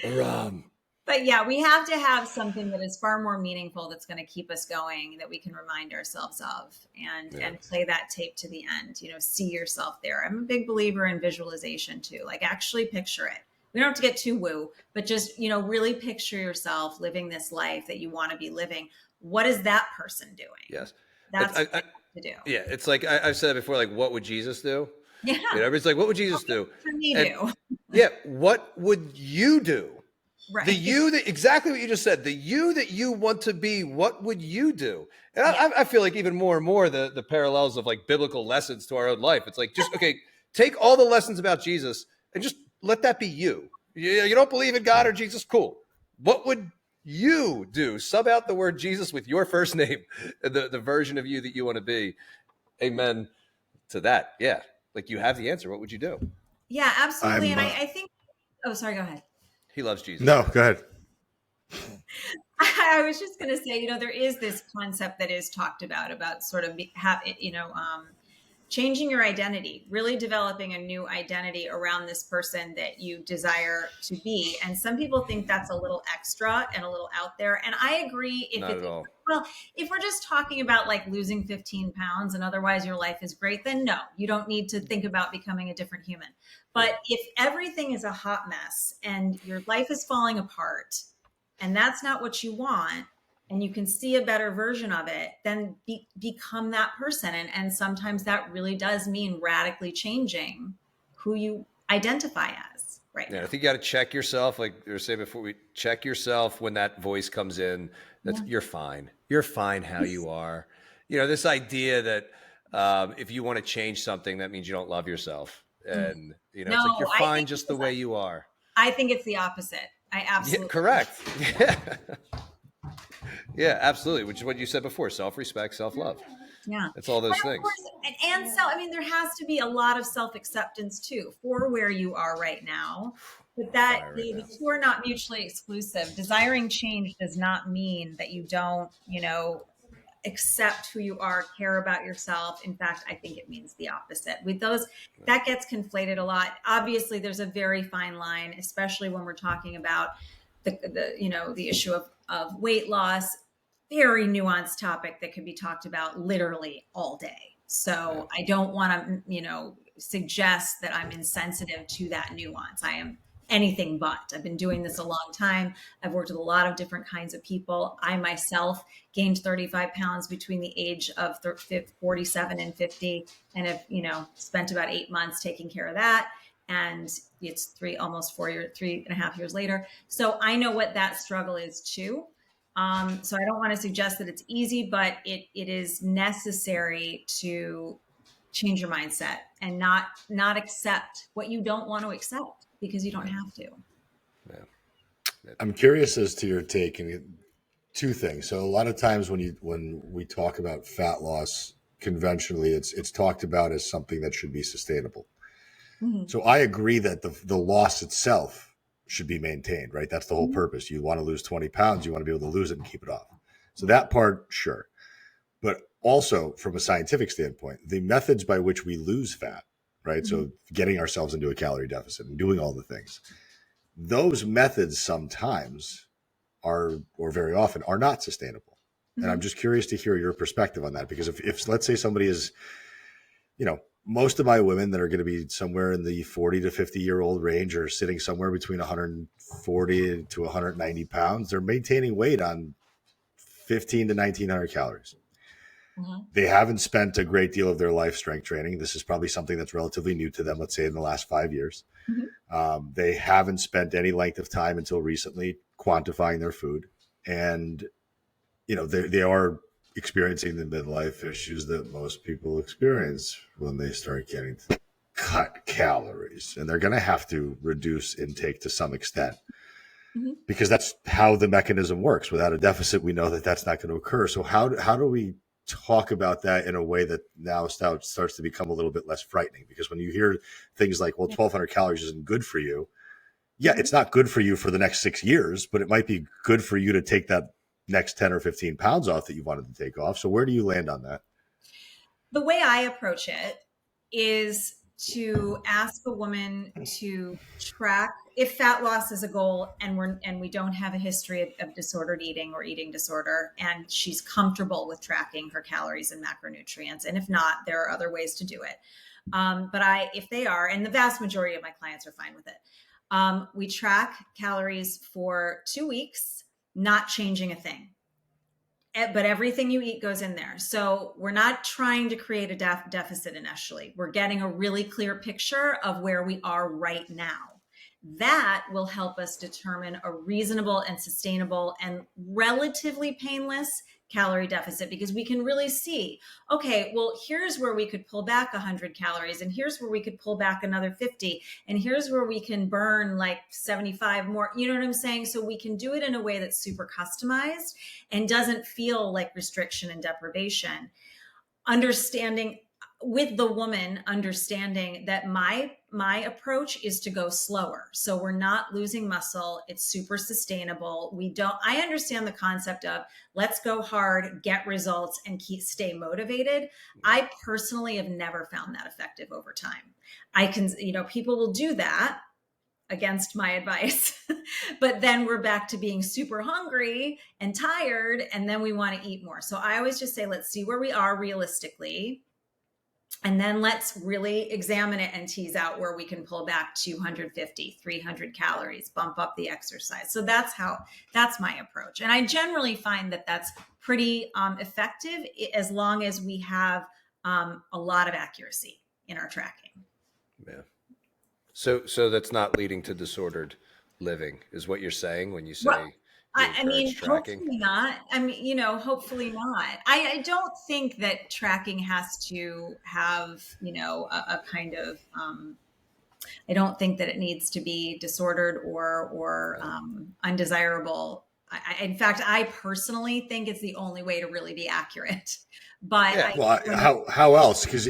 Aram. But yeah, we have to have something that is far more meaningful, that's going to keep us going, that we can remind ourselves of, and play that tape to the end. See yourself there. I'm a big believer in visualization too. Like, actually picture it. We don't have to get too woo, but just, really picture yourself living this life that you want to be living. What is that person doing? Yes. That's what to do. Yeah. It's like, I've said it before, like, what would Jesus do? Yeah. You know, everybody's like, what would Jesus do? For me do. Yeah. What would you do? Right. The you that exactly what you just said, the you that you want to be, what would you do? And I feel like even more and more the parallels of like biblical lessons to our own life. It's like, just, okay, take all the lessons about Jesus and just let that be you. You don't believe in God or Jesus? Cool. What would you do? Sub out the word Jesus with your first name, the version of you that you want to be. Amen to that. Yeah. Like, you have the answer. What would you do? Yeah, absolutely. And I think, oh, sorry, go ahead. He loves Jesus. No, go ahead. I was just going to say, there is this concept that is talked about sort of changing your identity, really developing a new identity around this person that you desire to be. And some people think that's a little extra and a little out there. And I agree. Not at all. Well, if we're just talking about like losing 15 pounds and otherwise your life is great, then no, you don't need to think about becoming a different human. But if everything is a hot mess and your life is falling apart and that's not what you want, and you can see a better version of it, then become that person. And sometimes that really does mean radically changing who you identify as right now. I think you got to check yourself. Like you were saying before, we check yourself when that voice comes in. That's You're fine. You're fine how you are. This idea that if you want to change something, that means you don't love yourself. And, it's like, you're fine just the way you are. I think it's the opposite. I absolutely. Yeah, correct. Yeah. Yeah, absolutely. Which is what you said before: self-respect, self-love. Yeah, it's all those things. And so, there has to be a lot of self-acceptance too for where you are right now. But that the two are not mutually exclusive. Desiring change does not mean that you don't, accept who you are, care about yourself. In fact, I think it means the opposite. With those, that gets conflated a lot. Obviously, there's a very fine line, especially when we're talking about the issue of weight loss. Very nuanced topic that could be talked about literally all day. So I don't want to, suggest that I'm insensitive to that nuance. I am anything but. I've been doing this a long time. I've worked with a lot of different kinds of people. I myself gained 35 pounds between the age of 47 and 50 and have, spent about 8 months taking care of that. And it's 3.5 years later. So I know what that struggle is too. So I don't want to suggest that it's easy, but it is necessary to change your mindset and not accept what you don't want to accept because you don't have to. Yeah. I'm curious as to your take and two things. So a lot of times when we talk about fat loss conventionally, it's talked about as something that should be sustainable. Mm-hmm. So I agree that the loss itself should be maintained, right? That's the whole purpose. You want to lose 20 pounds, you want to be able to lose it and keep it off. So that part, sure. But also from a scientific standpoint, the methods by which we lose fat, right? Mm-hmm. So getting ourselves into a calorie deficit and doing all the things, those methods sometimes or very often are not sustainable. Mm-hmm. And I'm just curious to hear your perspective on that, because if let's say somebody is, most of my women that are going to be somewhere in the 40 to 50-year-old range are sitting somewhere between 140 to 190 pounds. They're maintaining weight on 15 to 1900 calories. Mm-hmm. They haven't spent a great deal of their life strength training. This is probably something that's relatively new to them, let's say in the last 5 years. Mm-hmm. They haven't spent any length of time until recently quantifying their food. And, they are experiencing the midlife issues that most people experience when they start getting to cut calories, and they're going to have to reduce intake to some extent because that's how the mechanism works. Without a deficit, we know that that's not going to occur. So how do we talk about that in a way that now starts to become a little bit less frightening? Because when you hear things like, well, 1200 calories isn't good for you. Yeah, it's not good for you for the next 6 years, but it might be good for you to take that next 10 or 15 pounds off that you wanted to take off. So where do you land on that? The way I approach it is to ask a woman to track if fat loss is a goal and we don't have a history of disordered eating or eating disorder, and she's comfortable with tracking her calories and macronutrients. And if not, there are other ways to do it. But if they are, and the vast majority of my clients are fine with it, we track calories for 2 weeks, not changing a thing. but everything you eat goes in there. So we're not trying to create a deficit initially. We're getting a really clear picture of where we are right now. That will help us determine a reasonable and sustainable and relatively painless calorie deficit, because we can really see, okay, well, here's where we could pull back 100 calories, and here's where we could pull back another 50, and here's where we can burn like 75 more. You know what I'm saying? So we can do it in a way that's super customized and doesn't feel like restriction and deprivation. Understanding with the woman, understanding that my approach is to go slower. So we're not losing muscle. It's super sustainable. I understand the concept of let's go hard, get results, and stay motivated. I personally have never found that effective over time. People will do that against my advice, but then we're back to being super hungry and tired, and then we want to eat more. So I always just say, let's see where we are realistically. And then let's really examine it and tease out where we can pull back 250, 300 calories, bump up the exercise. So that's my approach. And I generally find that that's pretty effective as long as we have a lot of accuracy in our tracking. Yeah. So that's not leading to disordered living is what you're saying when you say... Well, hopefully not. Hopefully not. I don't think that tracking has to have, a kind of, I don't think that it needs to be disordered or undesirable. In fact, I personally think it's the only way to really be accurate. But how else? Because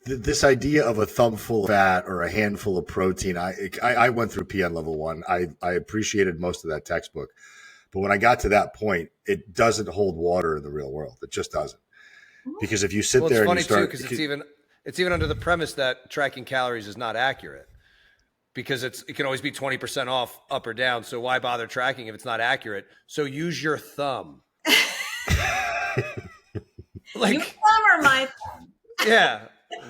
this idea of a thumbful of fat or a handful of protein, I went through PN level 1. I appreciated most of that textbook. But when I got to that point, it doesn't hold water in the real world. It just doesn't. Because if you sit there and you start... It's funny too, because it's even under the premise that tracking calories is not accurate. Because it can always be 20% off, up or down. So why bother tracking if it's not accurate? So use your thumb. Your thumb or my thumb? Yeah,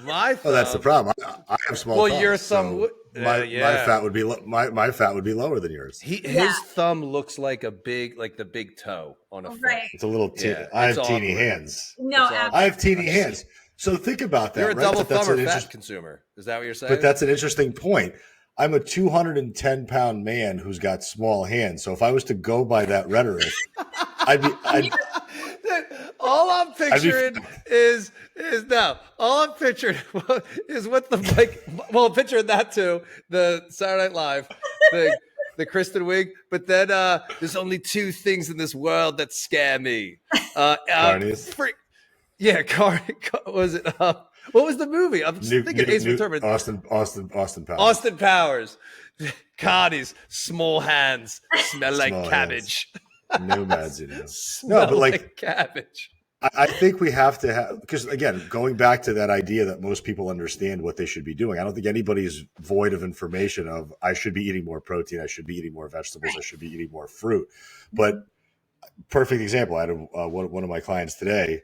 my thumb. Oh, that's the problem. I have small thumbs. Well, your thumb... So my fat would be my fat would be lower than yours. His thumb looks like the big toe on a foot. Right. It's a little I have teeny hands. No, I have teeny hands. So think about that. You're a double thumb or fat consumer. Is that what you're saying? But that's an interesting point. I'm a 210-pound man who's got small hands. So if I was to go by that rhetoric, all I'm picturing is what I'm picturing that too, the Saturday Night Live thing, the Kristen Wiig. But then there's only two things in this world that scare me. Carnies. Was it? What was the movie? I'm just thinking Ace Ventura. Austin Powers. Austin Powers. Carnies, small hands, smell like cabbage. Nomads, Smell like cabbage. I think we have to have, because again, going back to that idea that most people understand what they should be doing. I don't think anybody's void of information of I should be eating more protein, I should be eating more vegetables, I should be eating more fruit. But perfect example, I had one of my clients today.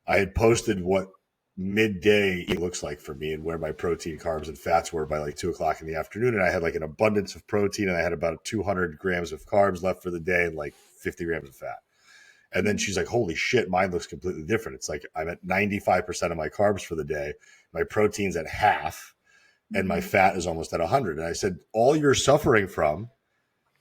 I had posted what midday looks like for me and where my protein, carbs, and fats were by like 2:00 in the afternoon. And I had like an abundance of protein and I had about 200 grams of carbs left for the day and like 50 grams of fat. And then she's like, holy shit, mine looks completely different. It's like I'm at 95% of my carbs for the day. My protein's at half and my fat is almost at 100. And I said, all you're suffering from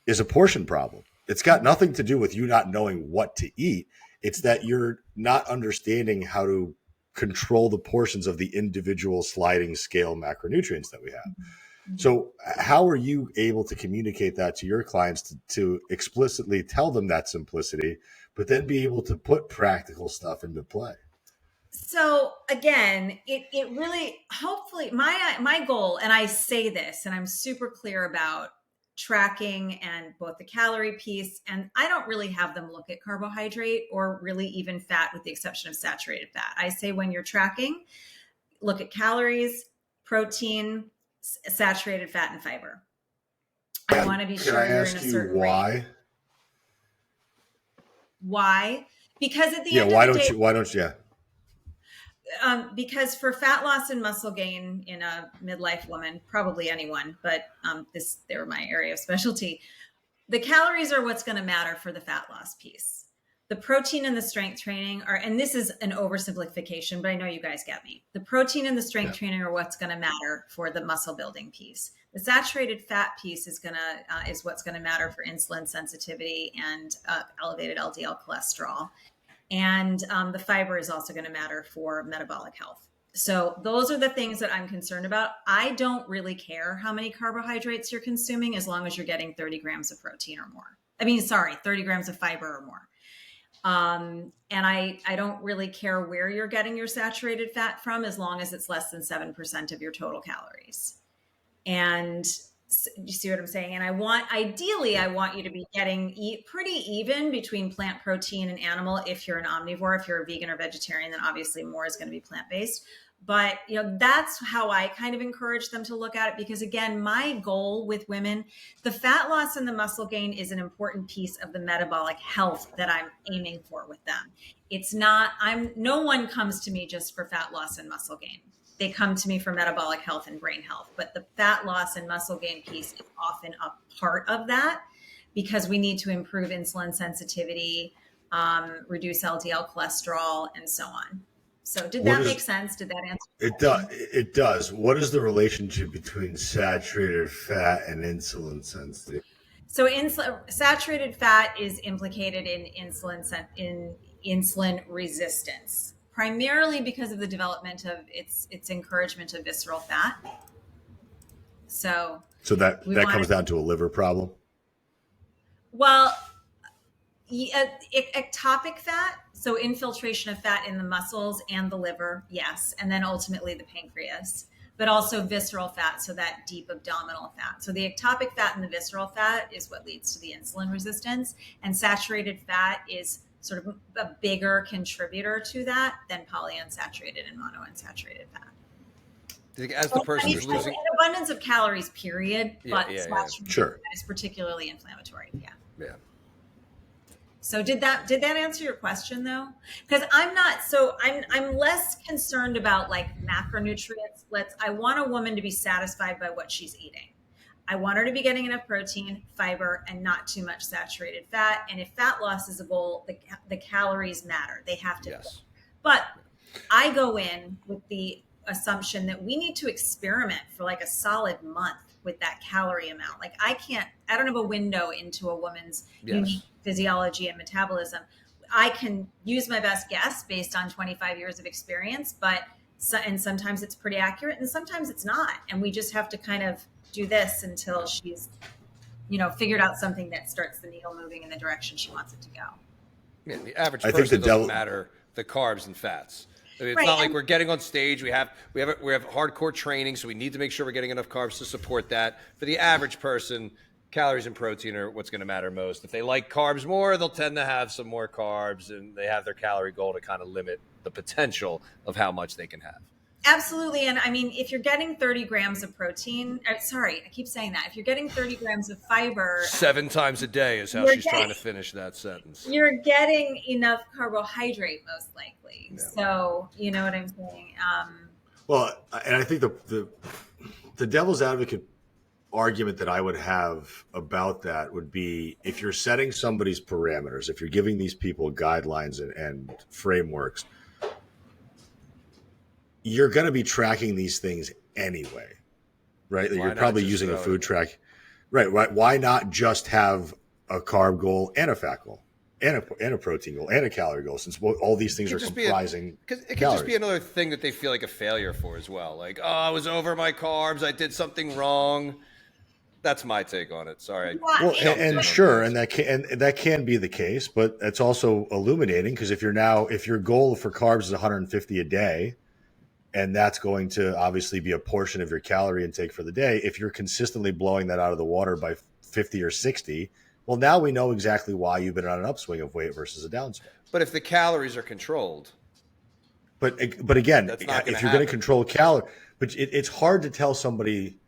is a portion problem. It's got nothing to do with you not knowing what to eat. It's that you're not understanding how to control the portions of the individual sliding scale macronutrients that we have. So how are you able to communicate that to your clients to explicitly tell them that simplicity, but then be able to put practical stuff into play? So again, it really, hopefully my goal, and I say this and I'm super clear about tracking and both the calorie piece, and I don't really have them look at carbohydrate or really even fat with the exception of saturated fat. I say when you're tracking, look at calories, protein, saturated fat, and fiber. I want to be sure you're in a certain range. Why? Because at the end of the day, why don't you? Because for fat loss and muscle gain in a midlife woman, probably anyone, but they're my area of specialty. The calories are what's going to matter for the fat loss piece. The protein and the strength training are, and this is an oversimplification, but I know you guys get me. The protein and the strength training are what's going to matter for the muscle building piece. The saturated fat piece is what's going to matter for insulin sensitivity and elevated LDL cholesterol. And the fiber is also going to matter for metabolic health. So those are the things that I'm concerned about. I don't really care how many carbohydrates you're consuming as long as you're getting 30 grams of protein or more. 30 grams of fiber or more. And I don't really care where you're getting your saturated fat from as long as it's less than 7% of your total calories. And you see what I'm saying? And ideally, I want you to be getting pretty even between plant protein and animal. If you're an omnivore, if you're a vegan or vegetarian, then obviously more is going to be plant-based. But, that's how I kind of encourage them to look at it. Because again, my goal with women, the fat loss and the muscle gain is an important piece of the metabolic health that I'm aiming for with them. It's not, no one comes to me just for fat loss and muscle gain. They come to me for metabolic health and brain health. But the fat loss and muscle gain piece is often a part of that because we need to improve insulin sensitivity, reduce LDL cholesterol, and so on. So did that make sense? Did that answer? It does. What is the relationship between saturated fat and insulin sensitivity? So saturated fat is implicated in insulin resistance, primarily because of the development of its encouragement of visceral fat. So that comes down to a liver problem? Well, ectopic fat, so infiltration of fat in the muscles and the liver, yes, and then ultimately the pancreas, but also visceral fat, so that deep abdominal fat. So the ectopic fat and the visceral fat is what leads to the insulin resistance, and saturated fat is sort of a bigger contributor to that than polyunsaturated and monounsaturated fat. As the person is losing an abundance of calories, period, but saturated Sure. fat is particularly inflammatory. Yeah. So did that answer your question though? Because I'm less concerned about like macronutrients. I want a woman to be satisfied by what she's eating. I want her to be getting enough protein, fiber, and not too much saturated fat. And if fat loss is a goal, the calories matter. They have to. Yes. But I go in with the assumption that we need to experiment for like a solid month with that calorie amount. Like I don't have a window into a woman's unique physiology and metabolism. I can use my best guess based on 25 years of experience, and sometimes it's pretty accurate and sometimes it's not. And we just have to kind of do this until she's, figured out something that starts the needle moving in the direction she wants it to go. Yeah, the average person doesn't matter the carbs and fats. I mean, it's not like we're getting on stage. We have hardcore training, so we need to make sure we're getting enough carbs to support that. For the average person, calories and protein are what's going to matter most. If they like carbs more, they'll tend to have some more carbs, and they have their calorie goal to kind of limit the potential of how much they can have. Absolutely. And I mean, if you're getting 30 grams of protein, I keep saying that. If you're getting 30 grams of fiber 7 times a day is how she's trying to finish that sentence. You're getting enough carbohydrate, most likely. Yeah. So, you know what I'm saying? Well, and I think the devil's advocate argument that I would have about that would be if you're setting somebody's parameters, if you're giving these people guidelines and frameworks, you're going to be tracking these things anyway, right? You're probably using a food track. Right. Why not just have a carb goal and a fat goal and a protein goal and a calorie goal, since all these things are comprising because it could just be another thing that they feel like a failure for as well. Like, oh, I was over my carbs. I did something wrong. That's my take on it. Sorry. Well, and sure, and that can be the case, but it's also illuminating because if your goal for carbs is 150 a day, and that's going to obviously be a portion of your calorie intake for the day. If you're consistently blowing that out of the water by 50 or 60, well, now we know exactly why you've been on an upswing of weight versus a downswing. But if the calories are controlled. But again, if you're going to control calories, but it's hard to tell somebody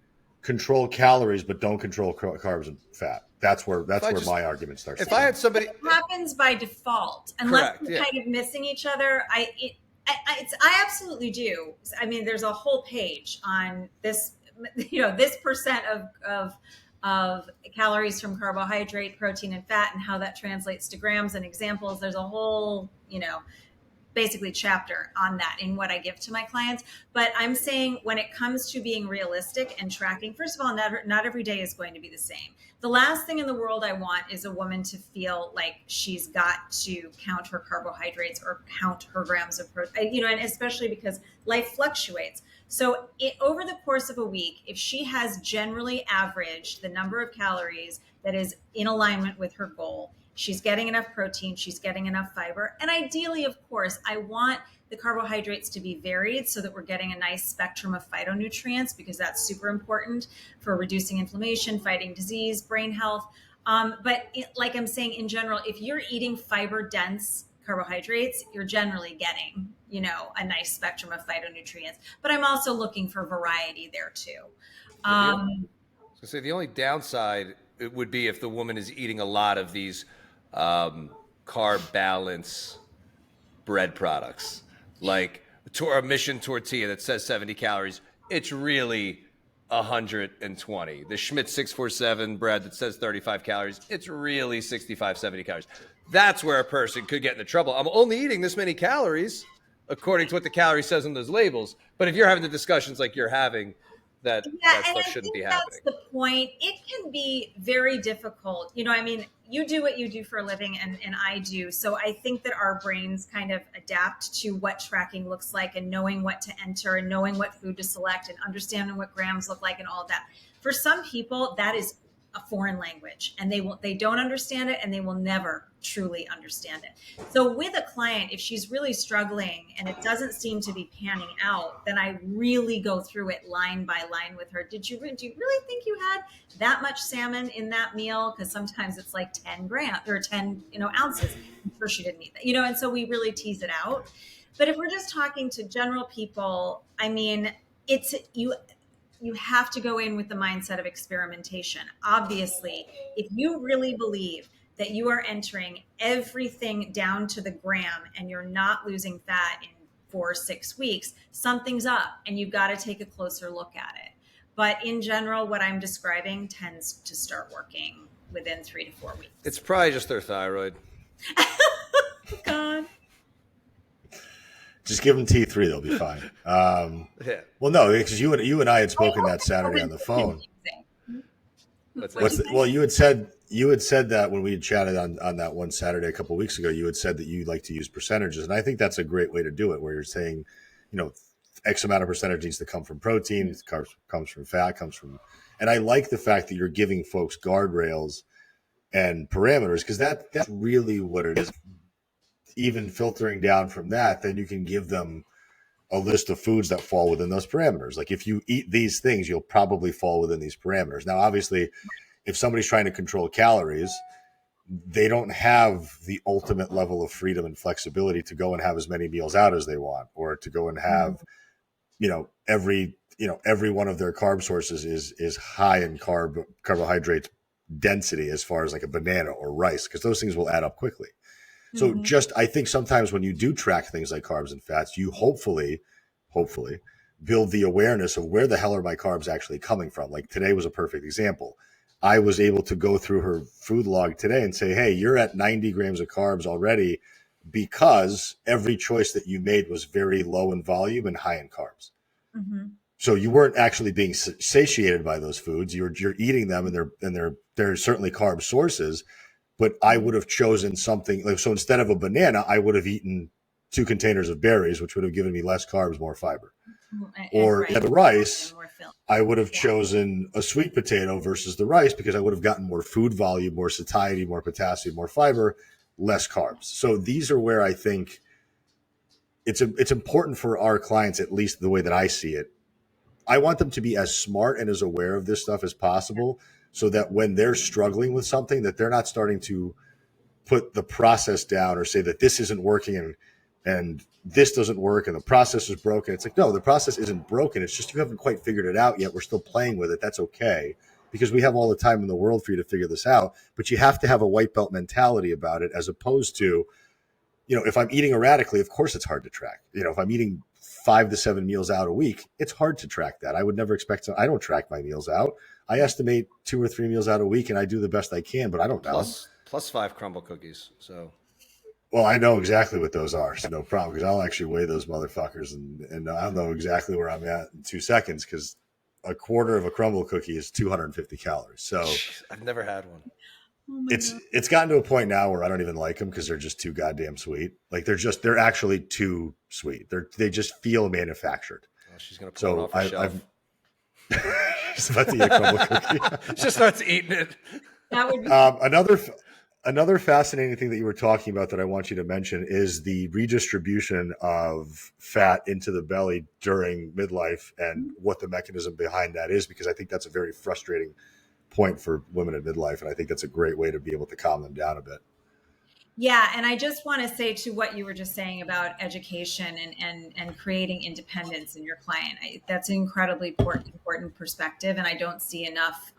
control calories but don't control carbs and fat. That's where my argument starts. If I had somebody, it happens by default unless we're kind of missing each other. I absolutely do. I mean, there's a whole page on this, this percent of of calories from carbohydrate, protein, and fat, and how that translates to grams and examples. There's a whole, basically chapter on that in what I give to my clients. But I'm saying when it comes to being realistic and tracking, first of all, not every day is going to be the same. The last thing in the world I want is a woman to feel like she's got to count her carbohydrates or count her grams of protein, and especially because life fluctuates. So over the course of a week, if she has generally averaged the number of calories that is in alignment with her goal, she's getting enough protein, she's getting enough fiber. And ideally, of course, I want the carbohydrates to be varied so that we're getting a nice spectrum of phytonutrients, because that's super important for reducing inflammation, fighting disease, brain health. Like I'm saying, in general, if you're eating fiber-dense carbohydrates, you're generally getting, a nice spectrum of phytonutrients. But I'm also looking for variety there too. So the only downside it would be if the woman is eating a lot of these carb balance bread products, like a Mission tortilla that says 70 calories. It's really 120. The Schmidt 647 bread that says 35 calories. It's really 65, 70 calories. That's where a person could get into trouble. I'm only eating this many calories according to what the calorie says on those labels. But if you're having the discussions like you're having, that stuff shouldn't be happening. That's the point. It can be very difficult. You do what you do for a living and I do. So I think that our brains kind of adapt to what tracking looks like and knowing what to enter and knowing what food to select and understanding what grams look like and all of that. For some people, that is a foreign language and they don't understand it and they will never truly understand it. So with a client, if she's really struggling and it doesn't seem to be panning out, then I really go through it line by line with her. Do you really think you had that much salmon in that meal? Because sometimes it's like 10 grams or 10 ounces. I'm sure she didn't eat that, and so we really tease it out. But if we're just talking to general people, it's you have to go in with the mindset of experimentation. Obviously, if you really believe that you are entering everything down to the gram and you're not losing fat in 4 or 6 weeks, something's up and you've got to take a closer look at it. But in general, what I'm describing tends to start working within 3 to 4 weeks. It's probably just their thyroid. God. Just give them T3; they'll be fine. Yeah. Well, no, because you and I had spoken that Saturday on the phone. You had said that when we had chatted on that one Saturday a couple of weeks ago. You had said that you like to use percentages, and I think that's a great way to do it. Where you're saying, X amount of percentage needs to come from protein, comes from fat, and I like the fact that you're giving folks guardrails and parameters, because that's really what it is. Even filtering down from that, then you can give them a list of foods that fall within those parameters. Like if you eat these things, you'll probably fall within these parameters. Now, obviously, if somebody's trying to control calories, they don't have the ultimate level of freedom and flexibility to go and have as many meals out as they want, or to go and have, every one of their carb sources is high in carbohydrate density as far as like a banana or rice, because those things will add up quickly. So I think sometimes when you do track things like carbs and fats, you hopefully build the awareness of where the hell are my carbs actually coming from. Like today was a perfect example. I was able to go through her food log today and say, hey, you're at 90 grams of carbs already because every choice that you made was very low in volume and high in carbs. Mm-hmm. So you weren't actually being satiated by those foods. You're eating them, and they're certainly carb sources. But I would have chosen something like, so instead of a banana, I would have eaten 2 containers of berries, which would have given me less carbs, more fiber. Or the rice, I would have chosen a sweet potato versus the rice, because I would have gotten more food volume, more satiety, more potassium, more fiber, less carbs. So these are where I think it's important for our clients, at least the way that I see it. I want them to be as smart and as aware of this stuff as possible, so that when they're struggling with something, that they're not starting to put the process down or say that this isn't working and this doesn't work and the process is broken. It's like, no, the process isn't broken. It's just you haven't quite figured it out yet. We're still playing with it. That's okay, because we have all the time in the world for you to figure this out. But you have to have a white belt mentality about it, as opposed to, if I'm eating erratically, of course it's hard to track. If I'm eating 5 to 7 meals out a week, it's hard to track that. I would never expect to. I don't track my meals out. I estimate 2 or 3 meals out a week, and I do the best I can, but I don't know. Plus 5 crumble cookies. So, well, I know exactly what those are, so no problem, because I'll actually weigh those motherfuckers, and I'll know exactly where I'm at in 2 seconds, because a quarter of a crumble cookie is 250 calories. So I've never had one. Oh it's gotten to a point now where I don't even like them because they're just too goddamn sweet. Like they're actually too sweet. They just feel manufactured. Oh, she's gonna pull it off the shelf. She's about to eat a crumble cookie. She starts eating it. That would be another fascinating thing that you were talking about that I want you to mention is the redistribution of fat into the belly during midlife and what the mechanism behind that is, because I think that's a very frustrating point for women in midlife. And I think that's a great way to be able to calm them down a bit. Yeah. And I just want to say to what you were just saying about education and creating independence in your client, that's an incredibly important perspective. And I don't see enough,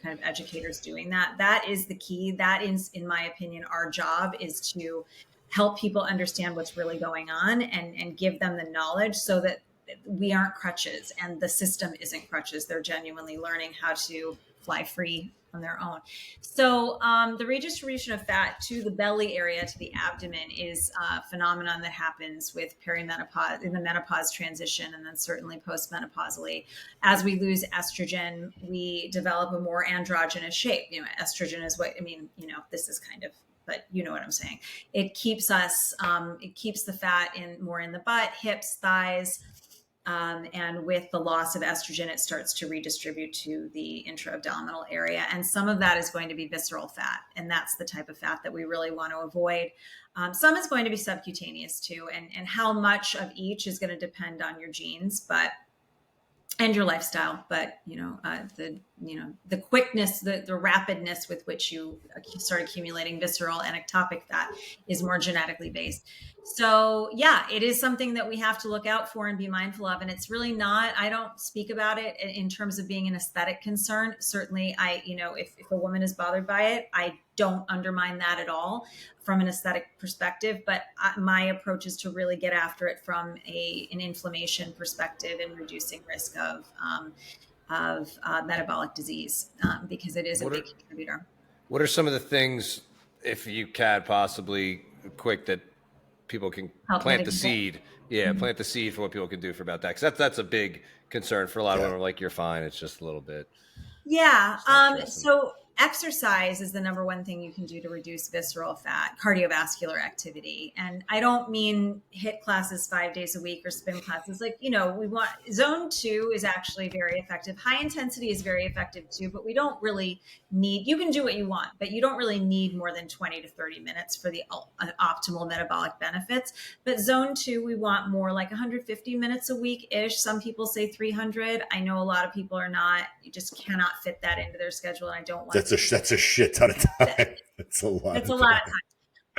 kind of educators doing that. That is the key. That is, in my opinion, our job is to help people understand what's really going on and give them the knowledge so that we aren't crutches and the system isn't crutches. They're genuinely learning how to fly free on their own. So the redistribution of fat to the belly area, to the abdomen, is a phenomenon that happens with perimenopause, in the menopause transition, and then certainly postmenopausally. As we lose estrogen, we develop a more androgynous shape. Estrogen is this is kind of, but you know what I'm saying. It keeps us, it keeps the fat more in the butt, hips, thighs. And with the loss of estrogen, it starts to redistribute to the intra-abdominal area. And some of that is going to be visceral fat. And that's the type of fat that we really want to avoid. Some is going to be subcutaneous too. And how much of each is going to depend on your genes, and your lifestyle. But, the quickness, the rapidness with which you start accumulating visceral and ectopic fat is more genetically based. So yeah, it is something that we have to look out for and be mindful of. And it's really not, I don't speak about it in terms of being an aesthetic concern. Certainly if a woman is bothered by it, I don't undermine that at all from an aesthetic perspective, but my approach is to really get after it from an inflammation perspective and reducing risk of metabolic disease, because it is a big contributor. What are some of the things, if you can possibly quick, that people can plant the seed? Yeah, plant the seed for what people can do for about that. Because that's a big concern for a lot of women. Like, you're fine, it's just a little bit. Yeah. So exercise is the number one thing you can do to reduce visceral fat, cardiovascular activity. And I don't mean HIIT classes 5 days a week or spin classes. We want zone 2 is actually very effective. High intensity is very effective too, but we don't really need, you can do what you want, but you don't really need more than 20 to 30 minutes for the optimal metabolic benefits. But zone 2, we want more like 150 minutes a week-ish. Some people say 300. I know a lot of people are not, you just cannot fit that into their schedule. And I don't want that's a shit ton of time. That's a lot. It's a lot of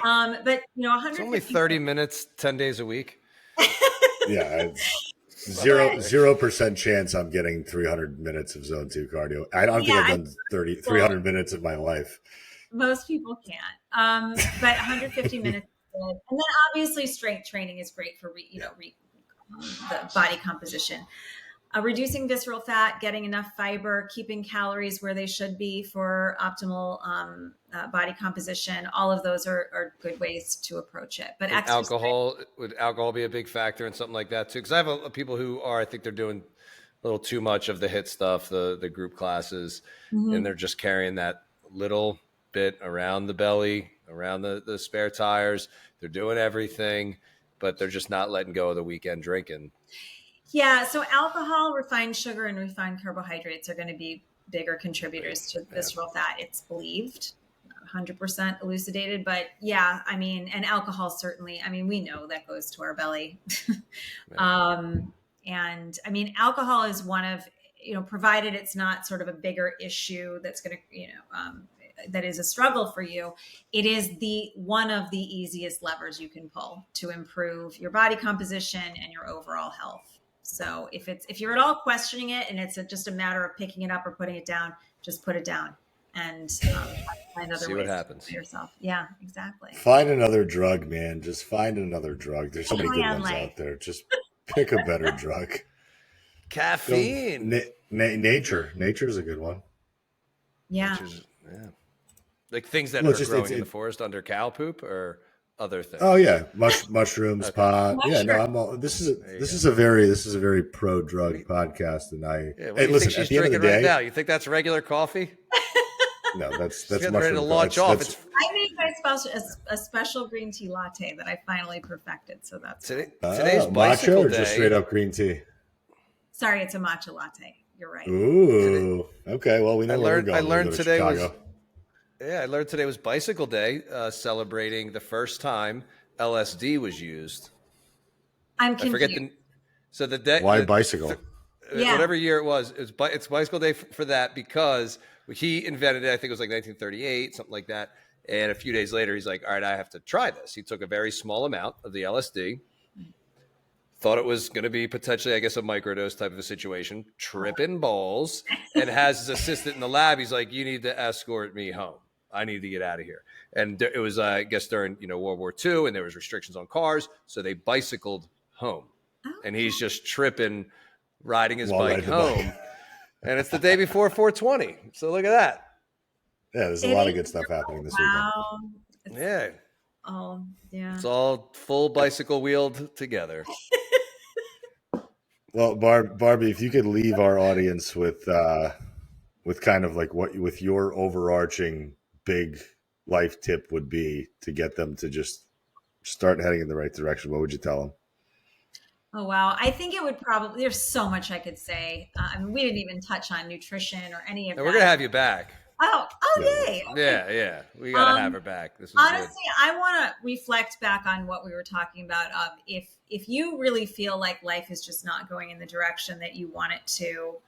time. But 150. It's only 30 minutes, 10 days a week. Yeah, 0% chance I'm getting 300 minutes of zone 2 cardio. I don't think I've done 300 minutes of my life. Most people can't. But 150 minutes is good. And then obviously strength training is great for the body composition. Reducing visceral fat, getting enough fiber, keeping calories where they should be for optimal body composition. All of those are good ways to approach it. But would alcohol be a big factor in something like that too? Because I have people who I think they're doing a little too much of the HIIT stuff, the group classes, and they're just carrying that little bit around the belly, around the spare tires. They're doing everything, but they're just not letting go of the weekend drinking. Yeah. So alcohol, refined sugar, and refined carbohydrates are going to be bigger contributors to visceral fat. It's believed, 100% elucidated, but yeah, and alcohol certainly, we know that goes to our belly. And alcohol is one of, provided it's not sort of a bigger issue that's going to, that is a struggle for you, it is one of the easiest levers you can pull to improve your body composition and your overall health. So if you're at all questioning it and it's just a matter of picking it up or putting it down, just put it down and find other See ways what happens for yourself. Yeah, exactly. Find another drug, man. Just find another drug. There's so many good ones out there. Just Pick a better drug. Caffeine. Nature is a good one. Yeah. Yeah. Like things that are growing in the forest under cow poop or other things. Oh yeah, mushrooms, Okay. pot. Yeah, no, I'm all. This is a very pro drug podcast, and Hey, listen. She's drinking right now. You think that's regular coffee? No, that's ready to launch off. I made a special green tea latte that I finally perfected. So that's today's bicycle matcha or day. Just straight up green tea. Sorry, it's a matcha latte. You're right. Ooh, okay. Well, we know where we're going. I learned today Chicago. I learned today was bicycle day, celebrating the first time LSD was used. I'm confused. So the day. Why bicycle? Whatever year it was, it's bicycle day for that because he invented it. I think it was like 1938, something like that. And a few days later, he's like, all right, I have to try this. He took a very small amount of the LSD, thought it was going to be potentially, I guess, a microdose type of a situation, tripping balls, and has his assistant in the lab. He's like, you need to escort me home. I need to get out of here. And it was, I guess, during World War II, and there was restrictions on cars, so they bicycled home. Oh. And he's just tripping, riding his bike home. And it's the day before 420. So look at that. Yeah, there's a lot of good stuff happening this weekend. Yeah. Oh, yeah. It's all full bicycle wheeled together. Well, Barbie, if you could leave our audience with kind of like with your overarching big life tip would be to get them to just start heading in the right direction, what would you tell them? Oh, wow. I think it would probably, there's so much I could say. I mean, we didn't even touch on nutrition or any of that. We're going to have you back. Oh, yay. Okay. Yeah. We got to have her back. This was honestly, good. I want to reflect back on what we were talking about. If you really feel like life is just not going in the direction that you want it to,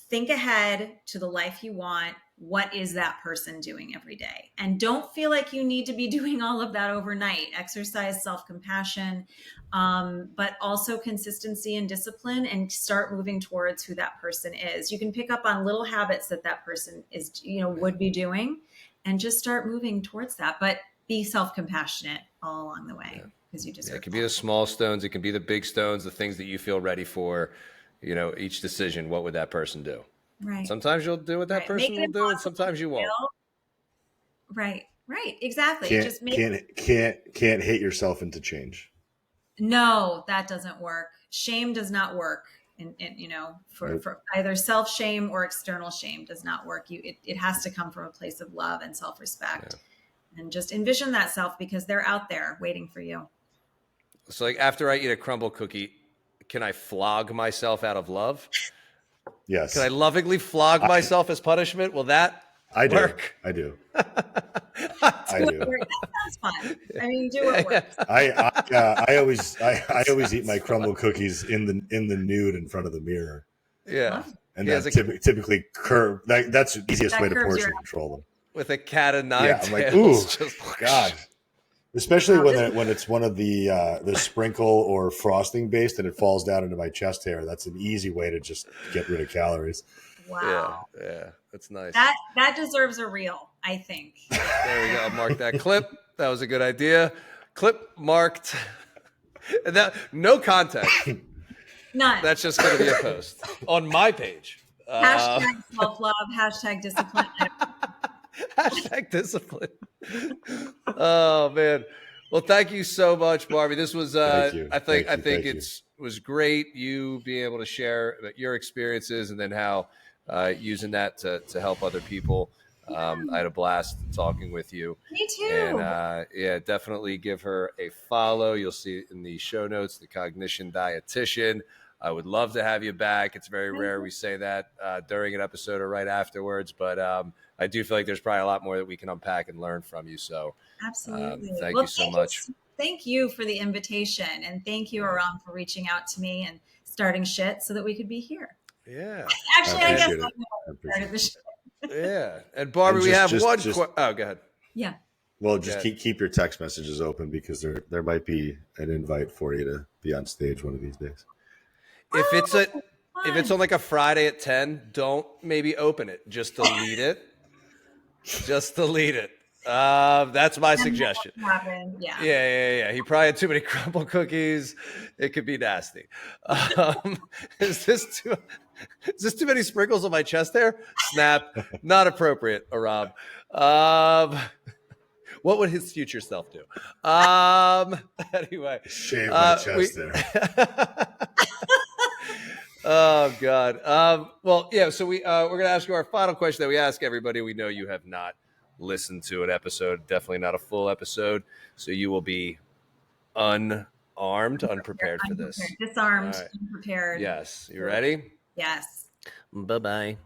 think ahead to the life you want. What is that person doing every day? And don't feel like you need to be doing all of that overnight. Exercise, self-compassion, but also consistency and discipline, and start moving towards who that person is. You can pick up on little habits that person is, would be doing, and just start moving towards that. But be self-compassionate all along the way, because you deserve. It can be the small stones. It can be the big stones, the things that you feel ready for. Each decision, what would that person do? Right. Sometimes you'll do what that person will do, and sometimes you won't. Right. Exactly. Can't hate yourself into change. No, that doesn't work. Shame does not work. For either self-shame or external shame does not work. It has to come from a place of love and self-respect. Yeah. And just envision that self, because they're out there waiting for you. So like after I eat a crumble cookie, can I flog myself out of love? Yes. Can I lovingly flog myself as punishment? Will that work? I do. I do. That sounds fun. I mean, do what works. I always eat my crumble cookies in the nude in front of the mirror. Yeah. And typically curve. That's the easiest way to portion control them. With a cat of nine tails. I'm like, ooh, God. Especially when it's one of the sprinkle or frosting based and it falls down into my chest hair. That's an easy way to just get rid of calories. Wow. Yeah, that's nice. That deserves a reel, I think. There we go. I'll mark that clip. That was a good idea. Clip marked. And that no context. None. That's just going to be a post on my page. Hashtag self-love. Hashtag discipline. Hashtag discipline. Oh man. Well, thank you so much, Barbie. This was I think it was great you being able to share your experiences and then how using that to help other people. I had a blast talking with you. Me too. And definitely give her a follow. You'll see it in the show notes, the Cognition Dietitian. I would love to have you back. It's very rare we say that during an episode or right afterwards, but I do feel like there's probably a lot more that we can unpack and learn from you. So absolutely. Thank you so much. Thank you for the invitation. And thank you, Aram, for reaching out to me and starting shit so that we could be here. Yeah. Actually, I guess I started the shit. Yeah. And Barbie, we have one. Go ahead. Yeah. Well, just keep your text messages open, because there might be an invite for you to be on stage one of these days. If it's on like a Friday at 10, don't maybe open it. Just delete it. Just delete it. That's my suggestion. Yeah. He probably had too many crumble cookies. It could be nasty. Is this too many sprinkles on my chest hair? Snap. Not appropriate, Aram. What would his future self do? Anyway. Shave my chest there. Oh God. Well, yeah. So we're gonna ask you our final question that we ask everybody. We know you have not listened to an episode, definitely not a full episode, so you will be unprepared for this. Disarmed, unprepared. Yes. You ready? Yes. Bye-bye.